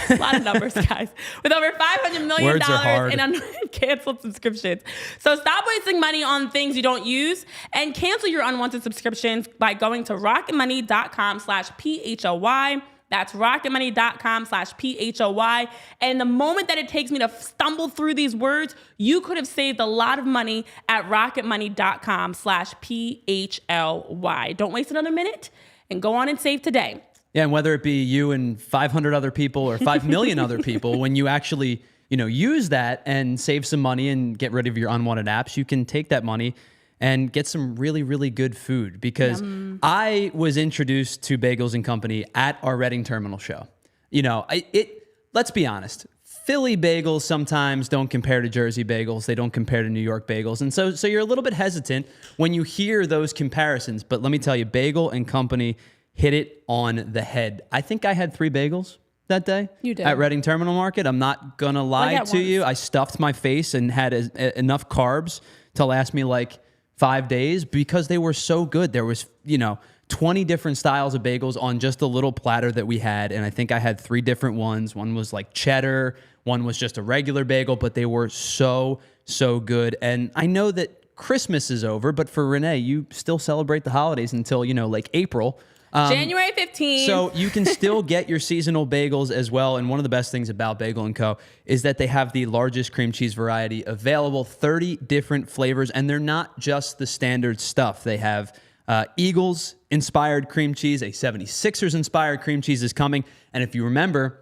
a lot of numbers, guys. With over $500 million in uncanceled subscriptions. So stop wasting money on things you don't use and cancel your unwanted subscriptions by going to rocketmoney.com/PHLY. That's rocketmoney.com/PHLY. And the moment that it takes me to stumble through these words, you could have saved a lot of money at rocketmoney.com/PHLY. Don't waste another minute and go on and save today. Yeah, and whether it be you and 500 other people or 5 million other people, when you actually, use that and save some money and get rid of your unwanted apps, you can take that money and get some really, really good food. Because I was introduced to Bagels and Company at our Reading Terminal show. Let's be honest. Philly bagels sometimes don't compare to Jersey bagels. They don't compare to New York bagels. And so you're a little bit hesitant when you hear those comparisons. But let me tell you, Bagel and Company hit it on the head. I think I had 3 bagels that day. You did. At Reading Terminal Market. I'm not going to lie to you. I stuffed my face and had enough carbs to last me like 5 days because they were so good. There was, 20 different styles of bagels on just a little platter that we had. And I think I had 3 different ones. One was like cheddar. One was just a regular bagel, but they were so good. And I know that Christmas is over, but for Renee, you still celebrate the holidays until, like April. January 15th. So you can still get your seasonal bagels as well. And one of the best things about Bagel and Co. is that they have the largest cream cheese variety available, 30 different flavors. And they're not just the standard stuff. They have Eagles-inspired cream cheese, a 76ers-inspired cream cheese is coming. And if you remember,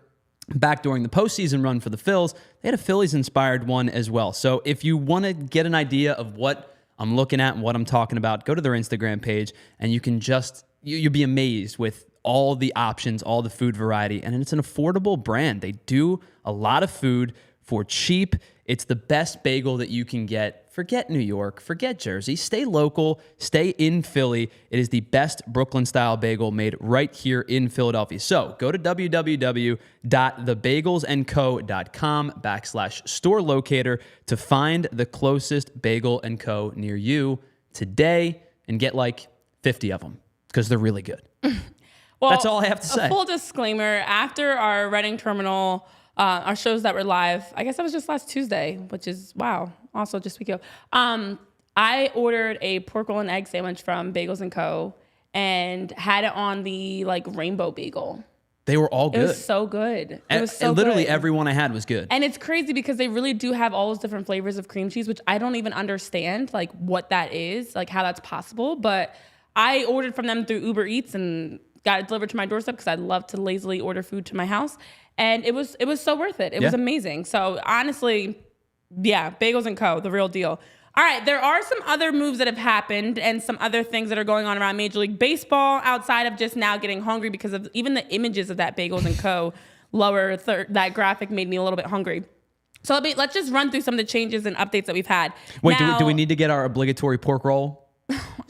back during the postseason run for the Phils, they had a Phillies-inspired one as well. So if you want to get an idea of what I'm looking at and what I'm talking about, go to their Instagram page, and you can just... You'll be amazed with all the options, all the food variety, and it's an affordable brand. They do a lot of food for cheap. It's the best bagel that you can get. Forget New York, forget Jersey. Stay local, stay in Philly. It is the best Brooklyn-style bagel made right here in Philadelphia. So go to www.thebagelsandco.com/store locator to find the closest Bagel and Co. near you today and get like 50 of them. Because they're really good. Well, that's all I have to say. A full disclaimer, after our Reading Terminal, our shows that were live, I guess that was just last Tuesday, which is, wow, also just a week ago. I ordered a pork roll and egg sandwich from Bagels and Co. and had it on the rainbow bagel. They were all good. It was so good. It was so and literally good. every one I had was good. And it's crazy because they really do have all those different flavors of cream cheese, which I don't even understand what that is, how that's possible. But I ordered from them through Uber Eats and got it delivered to my doorstep because I love to lazily order food to my house. And it was so worth it. It was amazing. So honestly, yeah, Bagels and Co., the real deal. All right, there are some other moves that have happened and some other things that are going on around Major League Baseball outside of just now getting hungry because of even the images of that Bagels and Co. That graphic made me a little bit hungry. So let's just run through some of the changes and updates that we've had. Wait, now, do we need to get our obligatory pork roll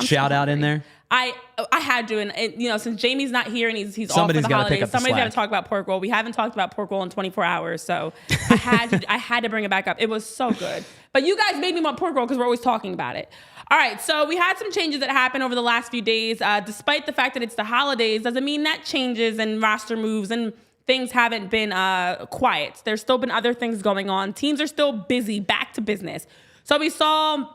shout out in there? I had to, and since Jamie's not here and he's off for the holidays, somebody's got to talk about pork roll. We haven't talked about pork roll in 24 hours, so I had to bring it back up. It was so good. But you guys made me want pork roll because we're always talking about it. All right, so we had some changes that happened over the last few days. Despite the fact that it's the holidays, doesn't mean that changes and roster moves and things haven't been quiet. There's still been other things going on. Teams are still busy, back to business. So we saw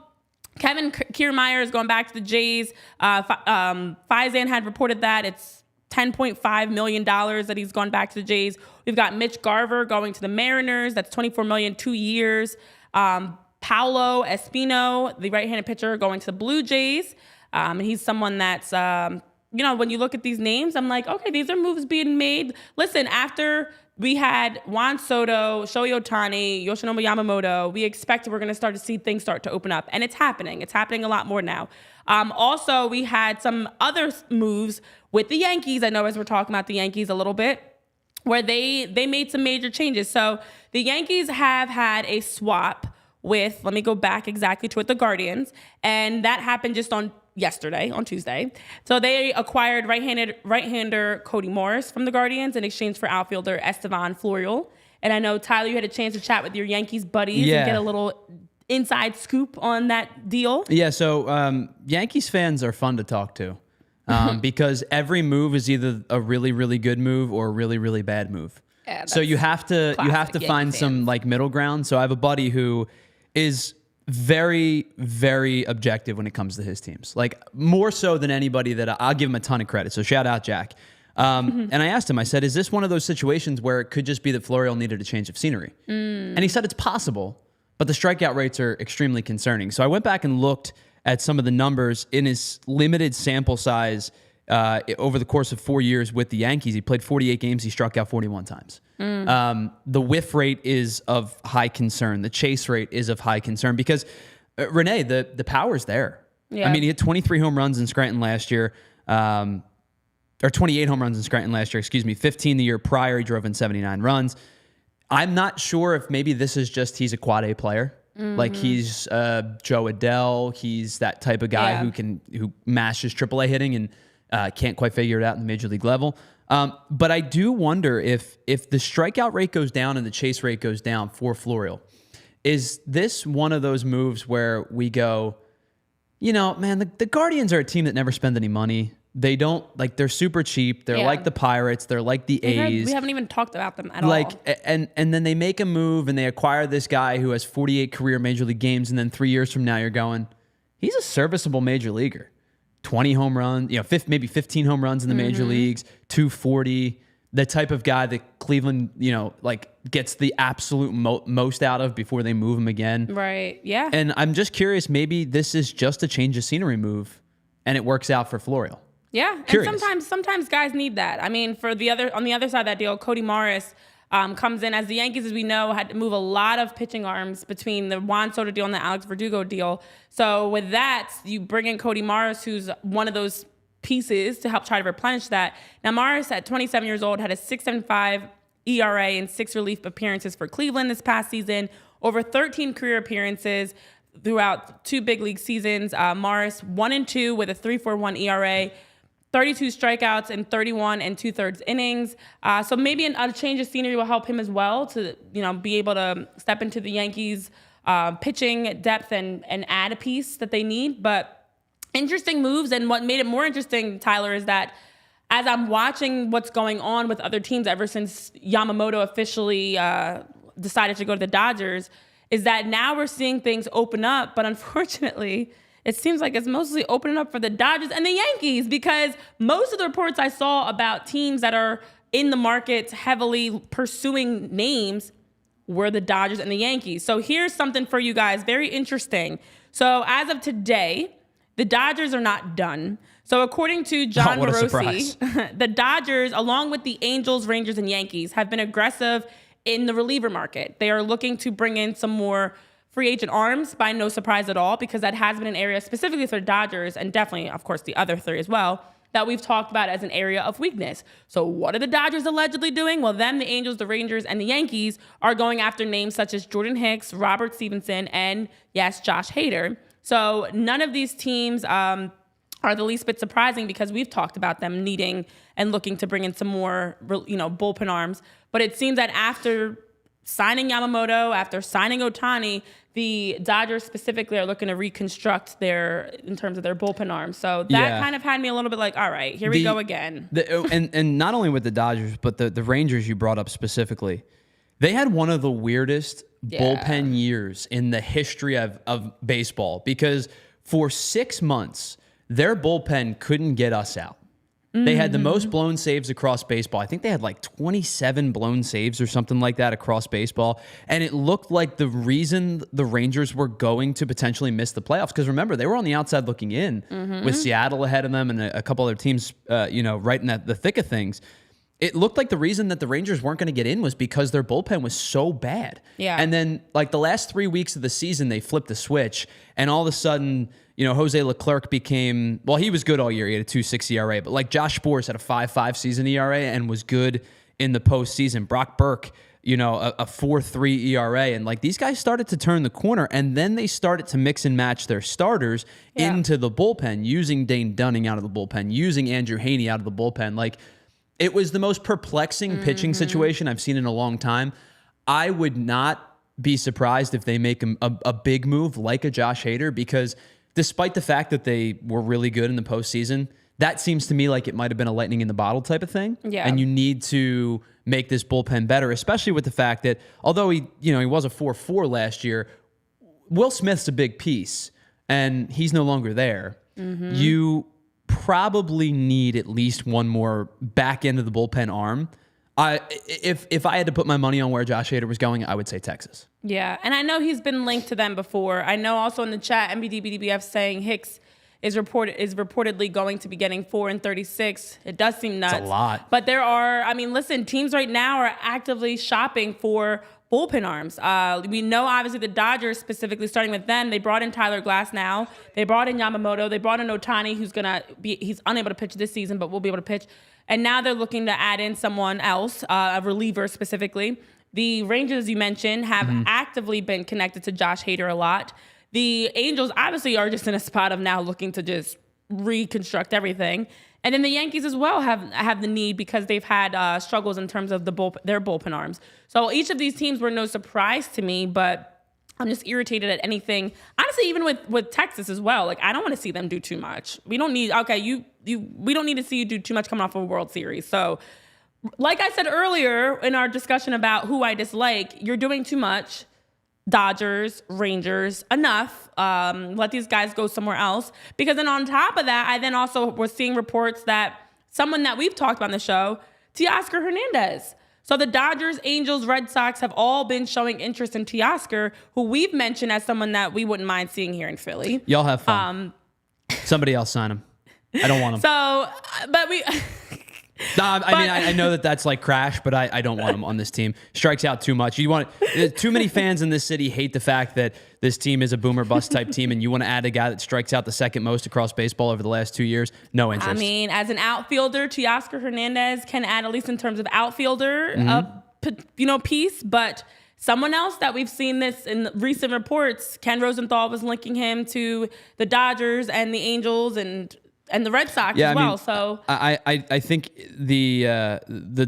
Kevin Kiermaier is going back to the Jays. Faizan had reported that it's $10.5 million that he's gone back to the Jays. We've got Mitch Garver going to the Mariners. That's $24 million, 2 years. Paolo Espino, the right-handed pitcher, going to the Blue Jays. And he's someone that's, when you look at these names, I'm like, okay, these are moves being made. Listen, after we had Juan Soto, Shohei Ohtani, Yoshinobu Yamamoto, we expected we're going to start to see things start to open up. And it's happening. It's happening a lot more now. Also, we had some other moves with the Yankees. I know as we're talking about the Yankees a little bit, where they made some major changes. So the Yankees have had a swap with, let me go back exactly to it, the Guardians. And that happened just on Tuesday. So they acquired right-hander Cody Morris from the Guardians in exchange for outfielder Estevan Floral. And I know, Tyler, you had a chance to chat with your Yankees buddies and get a little inside scoop on that deal. Yeah, so Yankees fans are fun to talk to because every move is either a really, really good move or a really, really bad move. Yeah, so you have to find some middle ground. So I have a buddy who is very, very objective when it comes to his teams. More so than anybody that I'll give him a ton of credit. So shout out, Jack. And I asked him, I said, is this one of those situations where it could just be that Floral needed a change of scenery? And he said it's possible, but the strikeout rates are extremely concerning. So I went back and looked at some of the numbers in his limited sample size over the course of 4 years with the Yankees. He played 48 games. He struck out 41 times. The whiff rate is of high concern. The chase rate is of high concern because, Renee, the power's there. Yeah. I mean, he had 23 home runs in Scranton last year, or 28 home runs in Scranton last year, 15 the year prior. He drove in 79 runs. I'm not sure if maybe this is just he's a quad A player. He's Joe Adele. He's that type of guy who masters AAA hitting and can't quite figure it out in the major league level. But I do wonder if the strikeout rate goes down and the chase rate goes down for Floral, is this one of those moves where we go, man, the Guardians are a team that never spend any money. They don't like, they're super cheap. They're like the Pirates. They're like the A's. We haven't even talked about them at all. Like, and then they make a move and they acquire this guy who has 48 career major league games. And then 3 years from now, you're going, he's a serviceable major leaguer. 20 home runs, maybe 15 home runs in the major leagues, 240. The type of guy that Cleveland, like gets the absolute most out of before they move him again. Right. Yeah. And I'm just curious, maybe this is just a change of scenery move and it works out for Floral. Yeah. Curious. And sometimes guys need that. I mean, on the other side of that deal, Cody Morris comes in, as the Yankees, as we know, had to move a lot of pitching arms between the Juan Soto deal and the Alex Verdugo deal. So with that, you bring in Cody Morris, who's one of those pieces to help try to replenish that. Now, Morris, at 27 years old, had a 6.75 ERA and 6 relief appearances for Cleveland this past season, over 13 career appearances throughout 2 big league seasons. Morris 1-2 with a 3.41 ERA, 32 strikeouts in 31 2/3 innings. So maybe a change of scenery will help him as well to be able to step into the Yankees' pitching depth and add a piece that they need. But interesting moves, and what made it more interesting, Tyler, is that as I'm watching what's going on with other teams ever since Yamamoto officially decided to go to the Dodgers, is that now we're seeing things open up, but unfortunately, it seems like it's mostly opening up for the Dodgers and the Yankees, because most of the reports I saw about teams that are in the market heavily pursuing names were the Dodgers and the Yankees. So here's something for you guys, very interesting. So as of today, the Dodgers are not done. So according to John Morosi, the Dodgers, along with the Angels, Rangers, and Yankees, have been aggressive in the reliever market. They are looking to bring in some more free agent arms, by no surprise at all, because that has been an area specifically for the Dodgers, and definitely, of course, the other 3 as well, that we've talked about as an area of weakness. So what are the Dodgers allegedly doing? Well, them, the Angels, the Rangers, and the Yankees are going after names such as Jordan Hicks, Robert Stevenson, and yes, Josh Hader. So none of these teams are the least bit surprising, because we've talked about them needing and looking to bring in some more, bullpen arms. But it seems that after signing Yamamoto, after signing Ohtani, the Dodgers specifically are looking to reconstruct in terms of their bullpen arms. So that kind of had me a little bit like, all right, here we go again. And not only with the Dodgers, but the Rangers you brought up specifically. They had one of the weirdest bullpen years in the history of baseball, because for 6 months, their bullpen couldn't get us out. They had the most blown saves across baseball. I think they had like 27 blown saves or something like that across baseball. And it looked like the reason the Rangers were going to potentially miss the playoffs, because remember, they were on the outside looking in with Seattle ahead of them and a couple other teams, right in the thick of things. It looked like the reason that the Rangers weren't going to get in was because their bullpen was so bad. Yeah. And then like the last 3 weeks of the season, they flipped the switch, and all of a sudden, Jose Leclerc became, well, he was good all year. He had a 2.6 ERA, but like Josh Sborz had a 5.5 season ERA and was good in the postseason. Brock Burke, a 4.3 ERA. And like these guys started to turn the corner, and then they started to mix and match their starters into the bullpen, using Dane Dunning out of the bullpen, using Andrew Haney out of the bullpen. Like, it was the most perplexing pitching situation I've seen in a long time. I would not be surprised if they make a big move like a Josh Hader, because despite the fact that they were really good in the postseason, that seems to me like it might have been a lightning in the bottle type of thing. Yeah. And you need to make this bullpen better, especially with the fact that although he was a 4.4 last year, Will Smith's a big piece, and he's no longer there. You probably need at least one more back end of the bullpen arm. If I had to put my money on where Josh Hader was going, I would say Texas. Yeah, and I know he's been linked to them before. I know also in the chat, MBDBDBF saying Hicks is reportedly going to be getting 4 and 36. It does seem nuts. It's a lot. But listen, teams right now are actively shopping for bullpen arms. We know, obviously, the Dodgers, specifically starting with them, they brought in Tyler Glasnow. They brought in Yamamoto. They brought in Ohtani, he's unable to pitch this season, but will be able to pitch. And now they're looking to add in someone else, a reliever specifically. The Rangers, as you mentioned, have actively been connected to Josh Hader a lot. The Angels obviously are just in a spot of now looking to just reconstruct everything. And then the Yankees as well have the need, because they've had struggles in terms of their bullpen arms. So each of these teams were no surprise to me, but I'm just irritated at anything. Honestly, even with Texas as well. Like, I don't want to see them do too much. We don't need, we don't need to see you do too much coming off of a World Series. So, like I said earlier in our discussion about who I dislike, you're doing too much. Dodgers, Rangers, enough. Let these guys go somewhere else. Because then on top of that, I then also was seeing reports that someone that we've talked about on the show, Teoscar Hernandez. So the Dodgers, Angels, Red Sox have all been showing interest in Teoscar, who we've mentioned as someone that we wouldn't mind seeing here in Philly. Y'all have fun. Somebody else sign him. I don't want him. So, but we... No, I know that that's like crash, but I don't want him on this team. Strikes out too much. Too many fans in this city hate the fact that this team is a boomer bust type team, and you want to add a guy that strikes out the second most across baseball over the last 2 years. No interest. I mean, as an outfielder, Teoscar Hernandez can add, at least in terms of outfielder, piece, but someone else that we've seen this in recent reports, Ken Rosenthal was linking him to the Dodgers and the Angels and the Red Sox as well. So I think the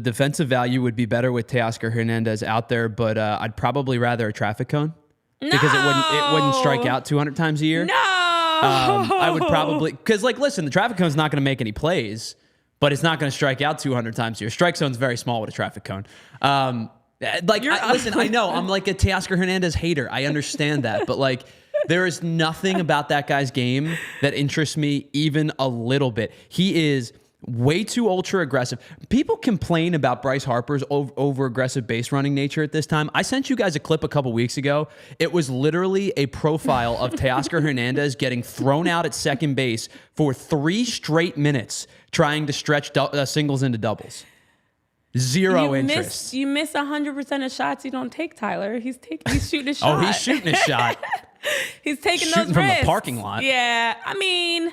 defensive value would be better with Teoscar Hernandez out there, but I'd probably rather a traffic cone because it wouldn't strike out 200 times a year. No, I would probably because listen, the traffic cone's not going to make any plays, but it's not going to strike out 200 times a year. Strike zone's very small with a traffic cone. Listen, I know I'm like a Teoscar Hernandez hater. I understand that, but there is nothing about that guy's game that interests me even a little bit. He is way too ultra aggressive. People complain about Bryce Harper's over aggressive base running nature at this time. I sent you guys a clip a couple weeks ago. It was literally a profile of Teoscar Hernandez getting thrown out at second base for 3 straight minutes trying to stretch singles into doubles. Zero interest. You miss 100% of shots you don't take, Tyler. He's shooting his shot. Oh, he's shooting his shot. He's taking shooting those from risks. the parking lot. Yeah, I mean,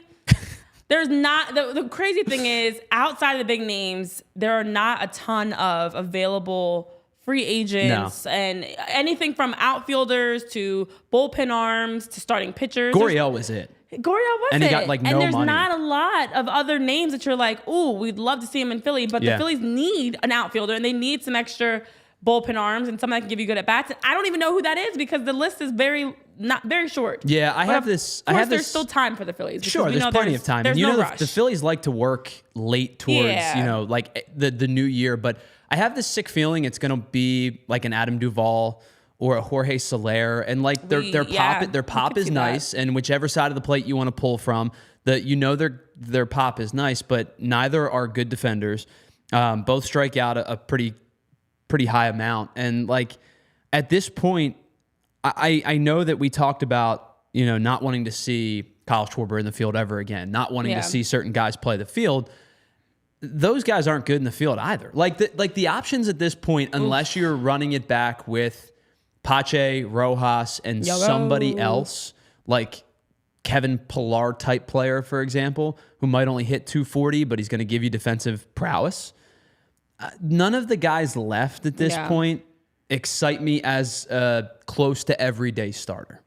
there's not the crazy thing is outside of the big names, there are not a ton of available free agents and anything from outfielders to bullpen arms to starting pitchers. Gurriel was it. Gurriel was and it. he got no money. And there's not a lot of other names that you're like, ooh, we'd love to see him in Philly, but the Phillies need an outfielder and they need some extra bullpen arms and someone that can give you good at bats. I don't even know who that is because the list is not very short. Yeah, I have this. There's still time for the Phillies. Sure, there's plenty of time. There's no rush. The Phillies like to work late towards the new year, but I have this sick feeling it's going to be like an Adam Duvall or a Jorge Soler, and their pop is nice, and whichever side of the plate you want to pull from, their pop is nice, but neither are good defenders. Both strike out a pretty high amount, and at this point, I know that we talked about not wanting to see Kyle Schwarber in the field ever again, not wanting to see certain guys play the field. Those guys aren't good in the field either. The options at this point, unless you're running it back with Pache, Rojas, and somebody else, like Kevin Pillar type player, for example, who might only hit 240, but he's going to give you defensive prowess. None of the guys left at this point excite me as close to everyday starter.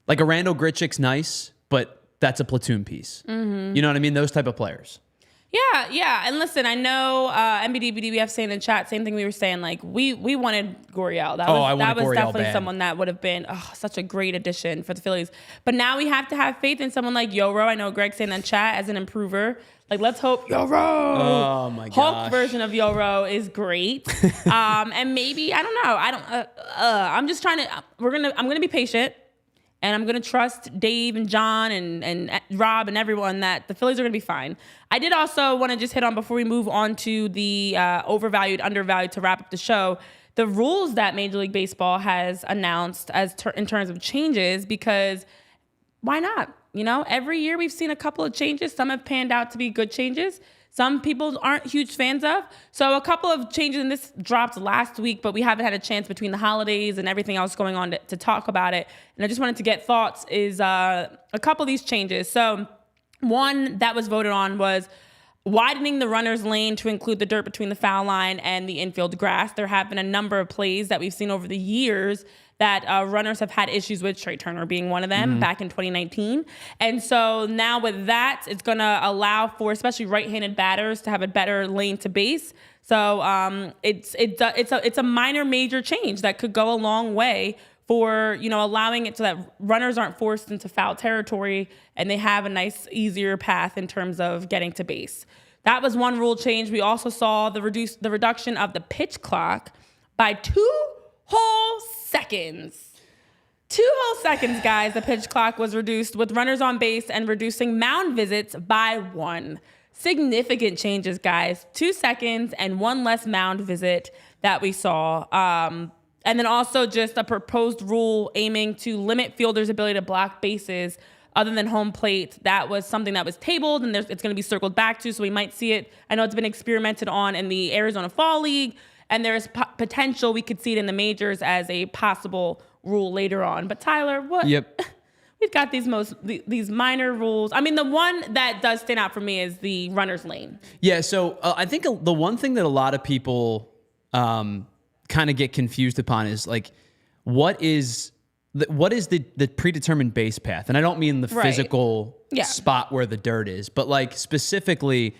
Like a Randall Grichuk's nice, but that's a platoon piece. Mm-hmm. You know what I mean? Those type of players. Yeah. And listen, I know MBDBDBF saying in the chat, same thing we were saying, we wanted Gurriel. That was definitely someone that would have been such a great addition for the Phillies. But now we have to have faith in someone like YORO. I know Greg saying in the chat as an improver. Let's hope YORO. Oh my gosh. Hulk version of YORO is great. And maybe, I don't know. I'm just trying to, I'm going to be patient. And I'm going to trust Dave and John and Rob and everyone that the Phillies are going to be fine. I did also want to just hit on, before we move on to the overvalued, undervalued, to wrap up the show, the rules that Major League Baseball has announced in terms of changes, because why not? Every year we've seen a couple of changes. Some have panned out to be good changes. Some people aren't huge fans of. So a couple of changes, and this dropped last week, but we haven't had a chance between the holidays and everything else going on to talk about it. And I just wanted to get thoughts, is a couple of these changes. So one that was voted on was widening the runner's lane to include the dirt between the foul line and the infield grass. There have been a number of plays that we've seen over the years that runners have had issues with, Trey Turner being one of them, back in 2019. And so now with that, it's going to allow for especially right-handed batters to have a better lane to base. So it's a minor major change that could go a long way for, allowing it so that runners aren't forced into foul territory and they have a nice, easier path in terms of getting to base. That was one rule change. We also saw the reduction of the pitch clock by 2 whole seconds. 2 whole seconds, guys. The pitch clock was reduced with runners on base and reducing mound visits by 1. Significant changes, guys. 2 seconds and 1 less mound visit that we saw. And then also just a proposed rule aiming to limit fielders' ability to block bases other than home plate. That was something that was tabled, and it's going to be circled back to, so we might see it. I know it's been experimented on in the Arizona Fall League, and there's potential we could see it in the majors as a possible rule later on. But Tyler, what? Yep. We've got these minor rules. I mean, the one that does stand out for me is the runner's lane. Yeah, so I think the one thing that a lot of people kind of get confused upon is like, what is the predetermined base path? And I don't mean the physical spot where the dirt is, but like specifically,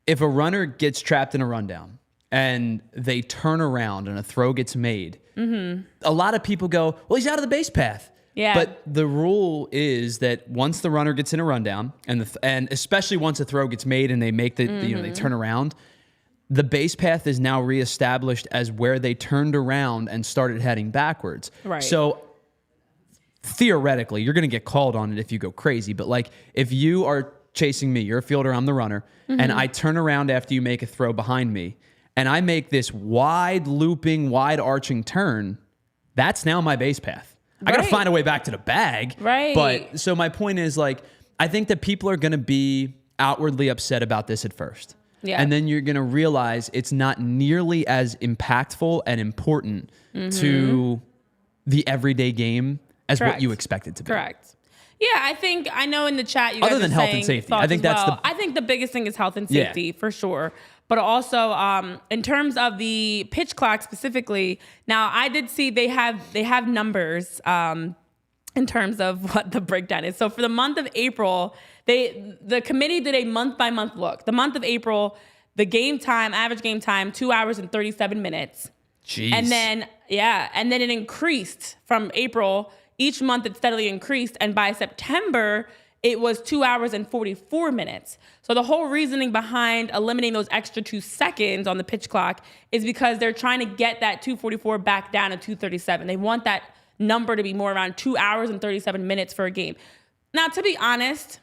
if a runner gets trapped in a rundown and they turn around and a throw gets made, a lot of people go, well, he's out of the base path. Yeah. But the rule is that once the runner gets in a rundown, and especially once a throw gets made and they make they turn around, the base path is now reestablished as where they turned around and started heading backwards. Right. So theoretically, you're going to get called on it if you go crazy. But like, if you are chasing me, you're a fielder, I'm the runner, and I turn around after you make a throw behind me, and I make this wide looping, wide arching turn, that's now my base path. I got to find a way back to the bag. Right. But so my point is, like, I think that people are going to be outwardly upset about this at first. Yeah. And then you're going to realize it's not nearly as impactful and important to the everyday game as what you expect it to be. Correct. Yeah, I know in the chat you guys other than are health saying and safety. I think that's I think the biggest thing is health and safety for sure. But also in terms of the pitch clock specifically, now I did see they have numbers in terms of what the breakdown is. So for the month of April, the committee did a month by month look. The month of April, the game time, average game time, 2 hours and 37 minutes. Jeez. And then it increased from April. Each month it steadily increased, and by September it was 2 hours and 44 minutes. So the whole reasoning behind eliminating those extra 2 seconds on the pitch clock is because they're trying to get that 244 back down to 237. They want that number to be more around 2 hours and 37 minutes for a game. Now, to be honest,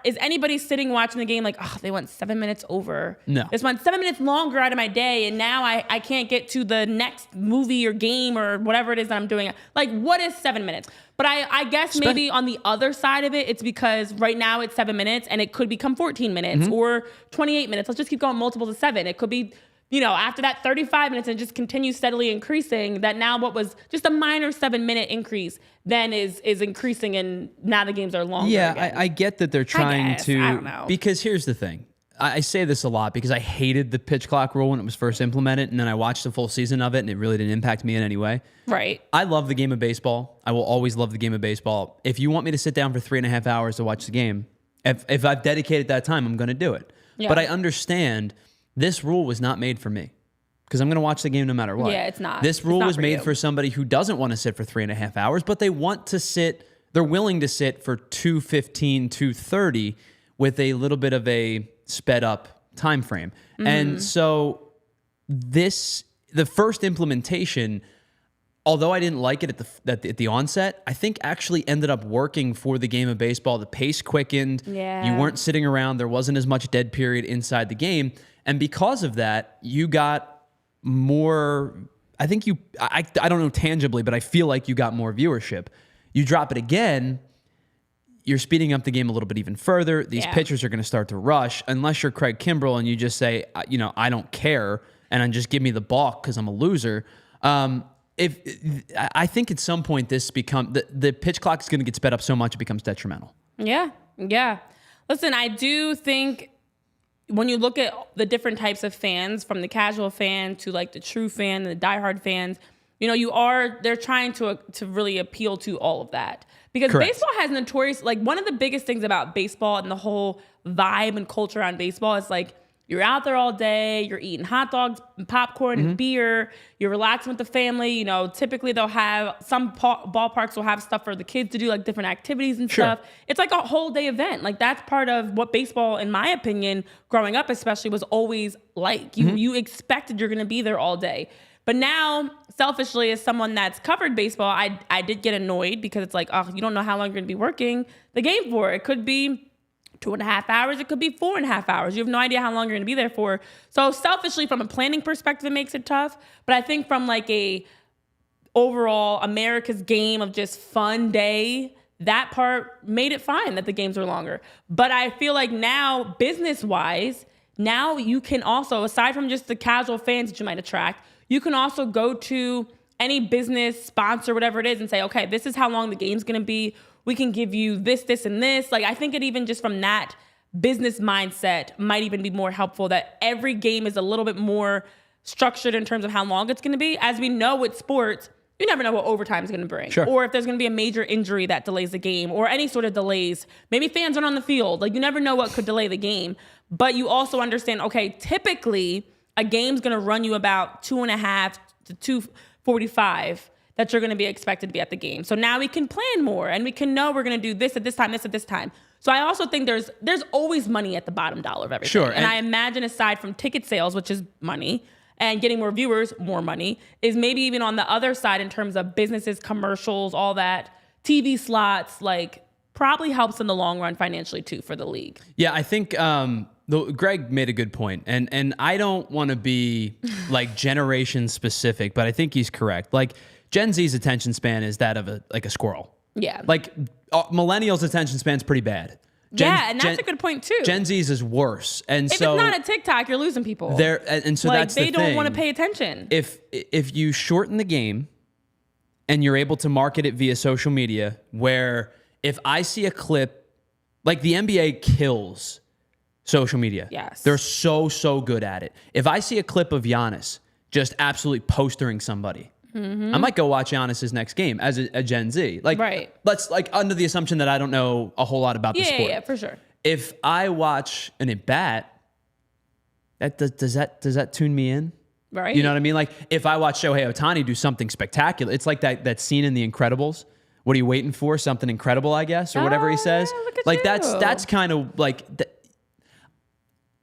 is anybody sitting watching the game like, oh, they went 7 minutes over? No. This went 7 minutes longer out of my day, and now I can't get to the next movie or game or whatever it is that I'm doing. Like, what is 7 minutes? But I guess maybe on the other side of it, it's because right now it's 7 minutes, and it could become 14 minutes or 28 minutes. Let's just keep going multiples of 7. It could be, after that 35 minutes and just continue steadily increasing, that now what was just a minor 7 minute increase then is increasing, and now the games are longer. Yeah, I get that they're trying to. I don't know. Because here's the thing. I say this a lot because I hated the pitch clock rule when it was first implemented, and then I watched the full season of it, and it really didn't impact me in any way. Right. I love the game of baseball. I will always love the game of baseball. If you want me to sit down for 3.5 hours to watch the game, if I've dedicated that time, I'm going to do it. Yeah. But I understand this rule was not made for me because I'm going to watch the game no matter what. Yeah, it's not. This rule was made for somebody who doesn't want to sit for 3.5 hours, but they want to sit. They're willing to sit for 2:15, 2:30 with a little bit of a sped up time frame. And so the first implementation, although I didn't like it at the onset, I think actually ended up working for the game of baseball. The pace quickened. Yeah. You weren't sitting around. There wasn't as much dead period inside the game. And because of that, you got more, I don't know tangibly, but I feel like you got more viewership. You drop it again, you're speeding up the game a little bit even further. These pitchers are going to start to rush unless you're Craig Kimbrell and you just say, I don't care, and then just give me the balk because I'm a loser. I think at some point the pitch clock is going to get sped up so much it becomes detrimental. Yeah. Listen, I do think when you look at the different types of fans, from the casual fan to like the true fan and the diehard fans, they're trying to really appeal to all of that. Because baseball has notorious, like one of the biggest things about baseball and the whole vibe and culture around baseball is like, You're out there all day. You're eating hot dogs, and popcorn, and beer. You're relaxing with the family. You know, typically they'll have some ballparks will have stuff for the kids to do, like different activities and stuff. It's like a whole day event. Like that's part of what baseball, in my opinion, growing up especially, was always like. You expected you're going to be there all day. But now, selfishly, as someone that's covered baseball, I did get annoyed because it's like, oh, you don't know how long you're going to be working the game for. It could be 2.5 hours. It could be 4.5 hours. You have no idea how long you're going to be there for. So selfishly, from a planning perspective, it makes it tough. But I think from like a overall America's game of just fun day, that part made it fine that the games were longer. But I feel like now, business-wise, now you can also, aside from just the casual fans that you might attract, you can also go to any business sponsor, whatever it is, and say, okay, this is how long the game's going to be. We can give you this, this, and this. Like, I think it even just from that business mindset might even be more helpful, that every game is a little bit more structured in terms of how long it's going to be. As we know with sports, you never know what overtime is going to bring. Or if there's going to be a major injury that delays the game, or any sort of delays. Maybe fans aren't on the field. Like, you never know what could delay the game. But you also understand, okay, typically a game's going to run you about 2.5 to 2:45 that you're going to be expected to be at the game. So now we can plan more, and we can know we're going to do this at this time, this at this time. So I also think there's always money at the bottom dollar of everything. And I imagine, aside from ticket sales, which is money, and getting more viewers, more money, is maybe even on the other side in terms of businesses, commercials, all that, TV slots, like probably helps in the long run financially too for the league. Yeah, I think Greg made a good point, and I don't want to be like generation specific, but I think he's correct. Like, Gen Z's attention span is that of a squirrel. Yeah. Like millennials' attention span's pretty bad. And that's a good point too. Gen Z's is worse, and if so it's not a TikTok, you're losing people. And so like, that's the they don't thing. want to pay attention. If you shorten the game, and you're able to market it via social media, where if I see a clip, like the NBA kills social media. Yes. They're so good at it. If I see a clip of Giannis just absolutely postering somebody, I might go watch Giannis's next game as a Gen Z. Like, let's, like, under the assumption that I don't know a whole lot about the sport. Yeah, for sure. If I watch an at-bat, does that tune me in? Right. You know what I mean? Like, if I watch Shohei Ohtani do something spectacular, it's like that scene in The Incredibles. What are you waiting for? Something incredible, I guess, or whatever he says. Yeah, look at like you. that's kind of like.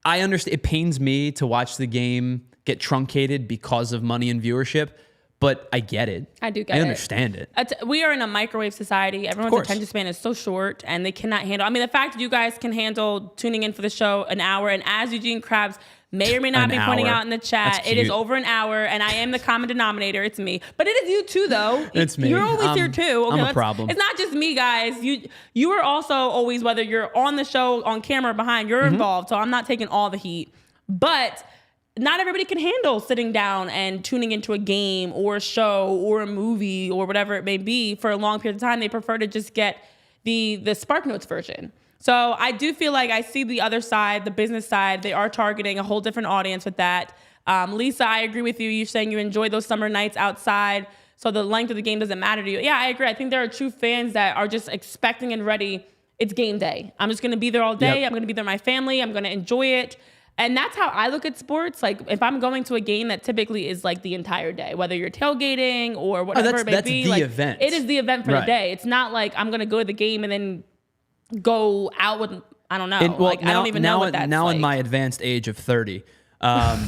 I understand. It pains me to watch the game get truncated because of money and viewership, but I get it. I do get it. I understand it. We are in a microwave society. Everyone's attention span is so short, and they cannot handle. I mean, the fact that you guys can handle tuning in for the show an hour, and as Eugene Krabs may or may not be pointing out in the chat, it is over an hour, and I am the common denominator. It's me. But it is you too, though. It's me. You're always here too. Okay, I'm a problem. It's not just me, guys. You are also always, whether you're on the show, on camera, or behind, you're involved. So I'm not taking all the heat. But not everybody can handle sitting down and tuning into a game or a show or a movie or whatever it may be for a long period of time. They prefer to just get the Spark Notes version. So I do feel like I see the other side, the business side. They are targeting a whole different audience with that. Lisa, I agree with you. You're saying you enjoy those summer nights outside, so the length of the game doesn't matter to you. Yeah, I agree. I think there are true fans that are just expecting and ready. It's game day. I'm just going to be there all day. I'm going to be there with my family. I'm going to enjoy it. And that's how I look at sports. Like, if I'm going to a game that typically is like the entire day, whether you're tailgating or whatever it may be. That's the event. It is the event for the day. It's not like I'm going to go to the game and then go out with, I don't know. I don't even know what that's now like. In my advanced age of 30, I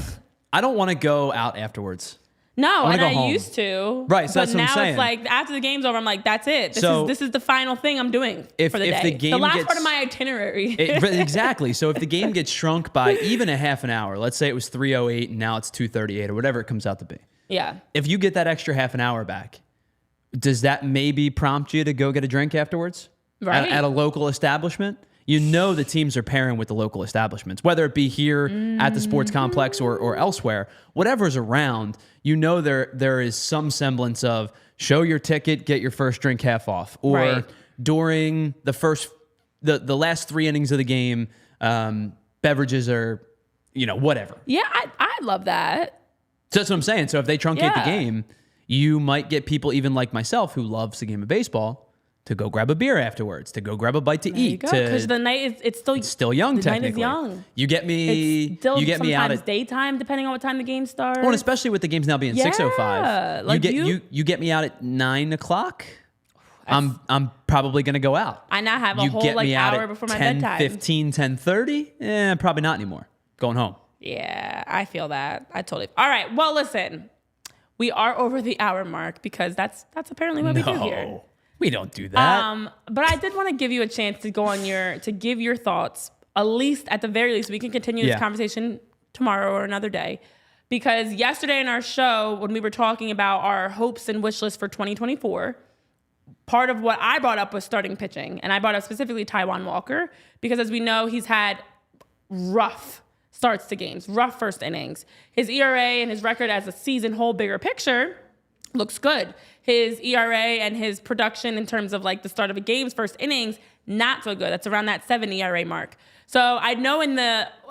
don't want to go out afterwards. No, and I used to. Right, so that's what I'm saying. But now it's like, after the game's over, I'm like, that's it. This is the final thing I'm doing for the day. The last part of my itinerary. Exactly. So if the game gets shrunk by even a half an hour, let's say it was 3:08 and now it's 2:38 or whatever it comes out to be. Yeah. If you get that extra half an hour back, does that maybe prompt you to go get a drink afterwards? Right. At a local establishment? You know the teams are pairing with the local establishments, whether it be here at the sports complex or elsewhere. Whatever's around, you know there is some semblance of show your ticket, get your first drink half off. Or during the last 3 innings of the game, beverages are, whatever. Yeah, I love that. So that's what I'm saying. So if they truncate the game, you might get people even like myself who loves the game of baseball to go grab a beer afterwards, to go grab a bite to eat. Because the night it's still young. The technically, night is young. You get me. It's still you get me out sometimes at daytime, depending on what time the game starts. Oh, and especially with the games now being 6:05. Like you get me out at 9 o'clock. I'm probably gonna go out. I now have a whole hour before my 10, bedtime. 15, 10:30. Probably not anymore. Going home. Yeah, I feel that. I totally. All right. Well, listen, we are over the hour mark because that's apparently what we do here. We don't do that. But I did want to give you a chance to go on to give your thoughts, at the very least. We can continue this conversation tomorrow or another day. Because yesterday in our show, when we were talking about our hopes and wish list for 2024, part of what I brought up was starting pitching. And I brought up specifically Taijuan Walker, because as we know, he's had rough starts to games, rough first innings. His ERA and his record as a season whole bigger picture looks good. His ERA and his production in terms of like the start of a game's first innings, not so good. That's around that 7 ERA mark. So I know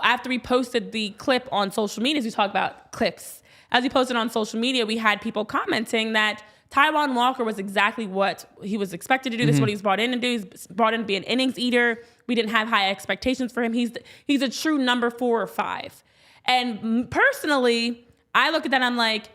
after we posted the clip on social media, as we talk about clips, as we posted on social media, we had people commenting that Taijuan Walker was exactly what he was expected to do. This is what he was brought in to do. He's brought in to be an innings eater. We didn't have high expectations for him. He's a true number 4 or 5. And personally, I look at that and I'm like,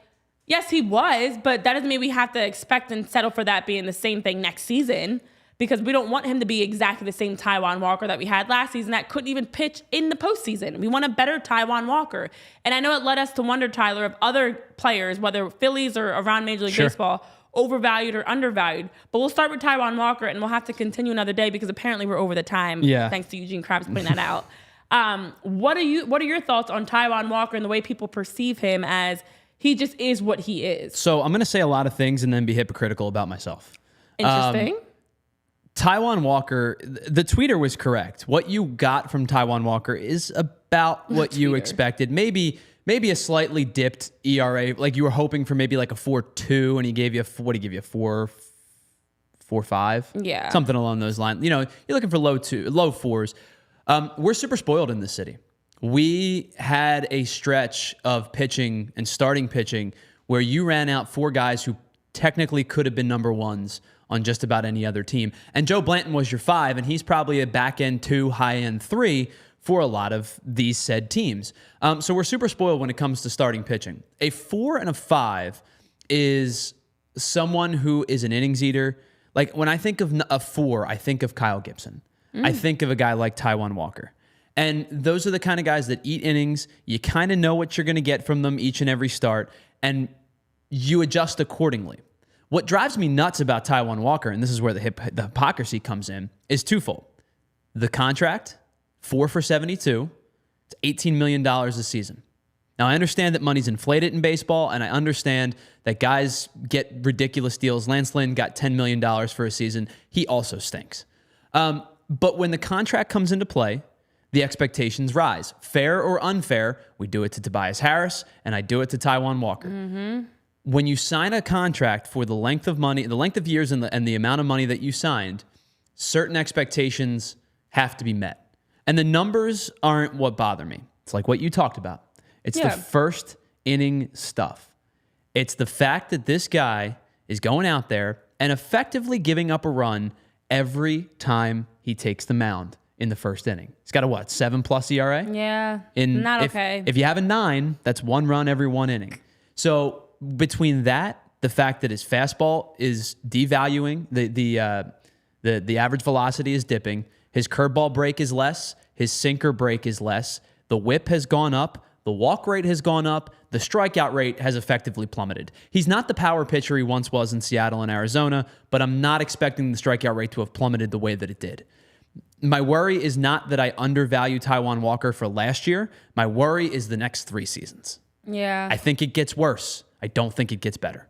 yes, he was, but that doesn't mean we have to expect and settle for that being the same thing next season, because we don't want him to be exactly the same Taijuan Walker that we had last season that couldn't even pitch in the postseason. We want a better Taijuan Walker. And I know it led us to wonder, Tyler, of other players, whether Phillies or around Major League Baseball, overvalued or undervalued. But we'll start with Taijuan Walker, and we'll have to continue another day because apparently we're over the time, thanks to Eugene Krabs putting that out. What are your thoughts on Taijuan Walker and the way people perceive him as he just is what he is? So I'm going to say a lot of things and then be hypocritical about myself. Interesting. Taijuan Walker, the tweeter was correct. What you got from Taijuan Walker is about what you expected. Maybe a slightly dipped ERA. Like you were hoping for maybe like a 4.2, and he gave you a 4.5? Yeah. Something along those lines. You know, you're looking for low 4s. We're super spoiled in this city. We had a stretch of pitching and starting pitching where you ran out 4 guys who technically could have been number 1s on just about any other team. And Joe Blanton was your 5, and he's probably a back-end 2, high-end 3 for a lot of these said teams. So we're super spoiled when it comes to starting pitching. A 4 and a 5 is someone who is an innings eater. Like when I think of a 4, I think of Kyle Gibson. I think of a guy like Taijuan Walker. And those are the kind of guys that eat innings. You kind of know what you're going to get from them each and every start, and you adjust accordingly. What drives me nuts about Taijuan Walker, and this is where the hypocrisy comes in, is twofold. The contract, 4 for $72, it's $18 million a season. Now, I understand that money's inflated in baseball, and I understand that guys get ridiculous deals. Lance Lynn got $10 million for a season. He also stinks. But when the contract comes into play, the expectations rise. Fair or unfair, we do it to Tobias Harris, and I do it to Taijuan Walker. When you sign a contract for the length of money, the length of years and the amount of money that you signed, certain expectations have to be met. And the numbers aren't what bother me. It's like what you talked about. It's the first inning stuff. It's the fact that this guy is going out there and effectively giving up a run every time he takes the mound in the first inning. He's got a 7+ ERA? Yeah, okay. If you have a 9, that's 1 run every 1 inning. So between that, the fact that his fastball is devaluing, the average velocity is dipping, his curveball break is less, his sinker break is less, the whip has gone up, the walk rate has gone up, the strikeout rate has effectively plummeted. He's not the power pitcher he once was in Seattle and Arizona, but I'm not expecting the strikeout rate to have plummeted the way that it did. My worry is not that I undervalue Taijuan Walker for last year. My worry is the next 3 seasons. Yeah. I think it gets worse. I don't think it gets better.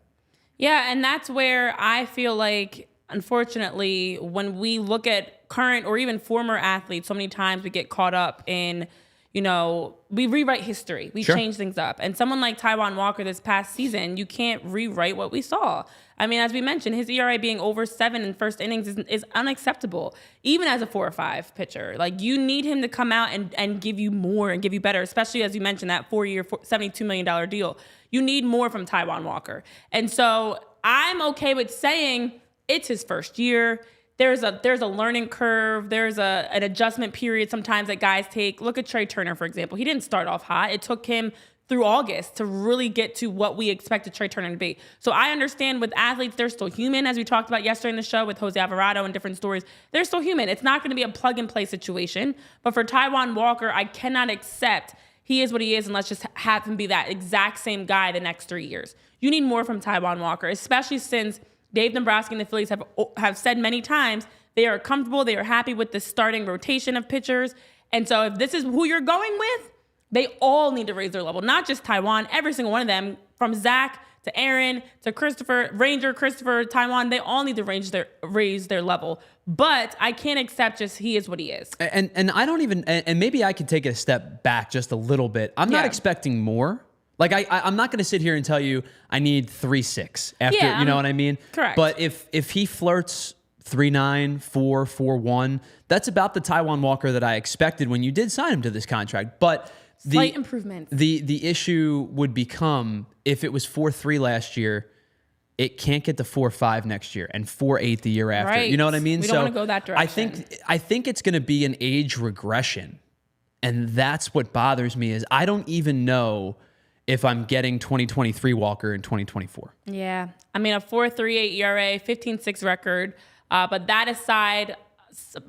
Yeah, and that's where I feel like, unfortunately, when we look at current or even former athletes, so many times we get caught up in, we rewrite history. We change things up. And someone like Taijuan Walker this past season, you can't rewrite what we saw. I mean, as we mentioned, his ERA being over 7 in first innings is unacceptable, even as a 4 or 5 pitcher. Like, you need him to come out and give you more and give you better, especially as you mentioned, that 4-year, $72 million deal. You need more from Taijuan Walker. And so I'm okay with saying it's his first year. There's a learning curve. There's an adjustment period sometimes that guys take. Look at Trey Turner, for example. He didn't start off hot. It took him through August to really get to what we expected Trey Turner to be. So I understand with athletes, they're still human, as we talked about yesterday in the show with Jose Alvarado and different stories. They're still human. It's not going to be a plug-and-play situation. But for Taijuan Walker, I cannot accept he is what he is and let's just have him be that exact same guy the next 3 years. You need more from Taijuan Walker, especially since Dave Dombrowski and the Phillies have said many times they are comfortable, they are happy with the starting rotation of pitchers. And so if this is who you're going with, they all need to raise their level, not just Taijuan. Every single one of them, from Zack to Aaron to Christopher, Taijuan, they all need to raise their level. But I can't accept just he is what he is. And I don't even, and maybe I could take it a step back just a little bit. I'm not expecting more. Like I'm not going to sit here and tell you I need 3.6 after, you know what I mean? Correct. But if he flirts 3.9, 4, 4.1, that's about the Taijuan Walker that I expected when you did sign him to this contract. But slight improvements. The issue would become if it was 4.3 last year, it can't get to 4.5 next year and 4.8 the year after. Right. You know what I mean? We don't want to go that direction. I think it's going to be an age regression, and that's what bothers me. Is I don't even know if I'm getting 2023 Walker in 2024. Yeah, I mean a 4.38 ERA, 15.6 record, but that aside,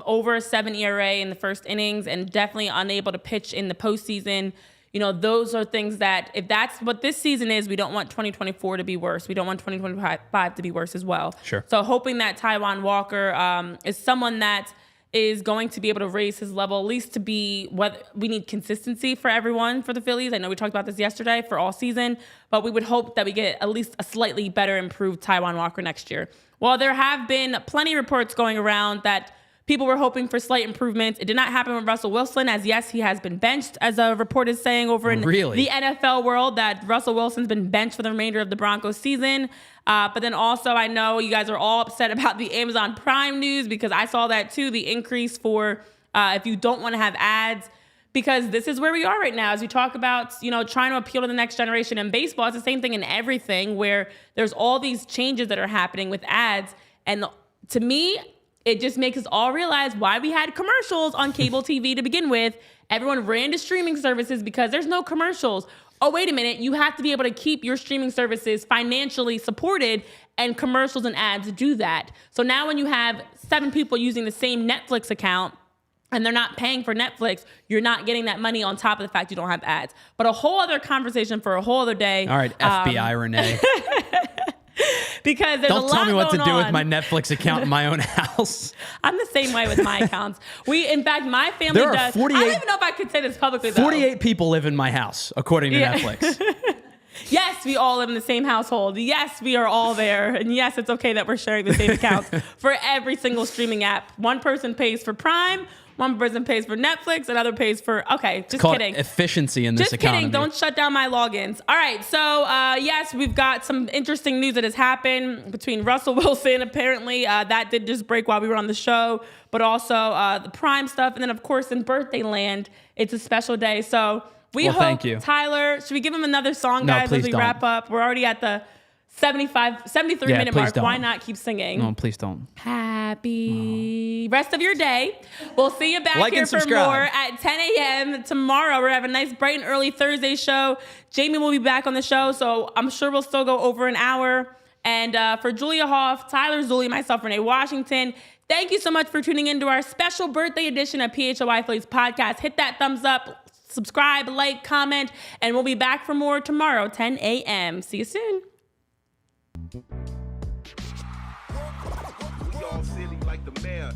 over a 7 ERA in the first innings and definitely unable to pitch in the postseason. You know, those are things that if that's what this season is, we don't want 2024 to be worse. We don't want 2025 to be worse as well. Sure. So hoping that Taijuan Walker is someone that is going to be able to raise his level, at least to be what we need consistency for everyone for the Phillies. I know we talked about this yesterday for all season, but we would hope that we get at least a slightly better improved Taijuan Walker next year. Well, there have been plenty of reports going around that people were hoping for slight improvements. It did not happen with Russell Wilson, as yes, he has been benched, as a report is saying over in the NFL world, that Russell Wilson's been benched for the remainder of the Broncos season. But then also, I know you guys are all upset about the Amazon Prime news, because I saw that too, the increase for if you don't want to have ads, because this is where we are right now. As we talk about, you know, trying to appeal to the next generation in baseball, it's the same thing in everything, where there's all these changes that are happening with ads. And to me, it just makes us all realize why we had commercials on cable TV to begin with. Everyone ran to streaming services because there's no commercials. Oh, wait a minute. You have to be able to keep your streaming services financially supported, and commercials and ads do that. So now when you have 7 people using the same Netflix account and they're not paying for Netflix, you're not getting that money on top of the fact you don't have ads. But a whole other conversation for a whole other day. All right, FBI Renee. Because there's Don't a lot tell me what to do on with my Netflix account in my own house. I'm the same way with my accounts. In fact, my family There are does. 48 I don't even know if I could say this publicly, though. 48 people live in my house, according to Netflix. Yes, we all live in the same household. Yes, we are all there. And yes, it's okay that we're sharing the same accounts for every single streaming app. One person pays for Prime, one person pays for Netflix, another pays for, okay, just kidding. Efficiency in this economy. Just kidding. Don't shut down my logins. All right. So, yes, we've got some interesting news that has happened between Russell Wilson. Apparently, that did just break while we were on the show, but also the Prime stuff. And then, of course, in birthday land, it's a special day. So we hope, thank you. Tyler, should we give him another song, guys, please as we don't. wrap up? We're already at the 73-minute mark. don't. Why not keep singing? No, please don't. Happy rest of your day. We'll see you back Like here and for subscribe. more at 10 a.m. tomorrow. We're having a nice, bright and early Thursday show. Jamie will be back on the show, so I'm sure we'll still go over an hour. And for Julia Hoff, Tyler Zulli, myself, Renee Washington, thank you so much for tuning into our special birthday edition of PHLY Phillies podcast. Hit that thumbs up, subscribe, like, comment, and we'll be back for more tomorrow, 10 a.m. See you soon. We all silly like the mayor.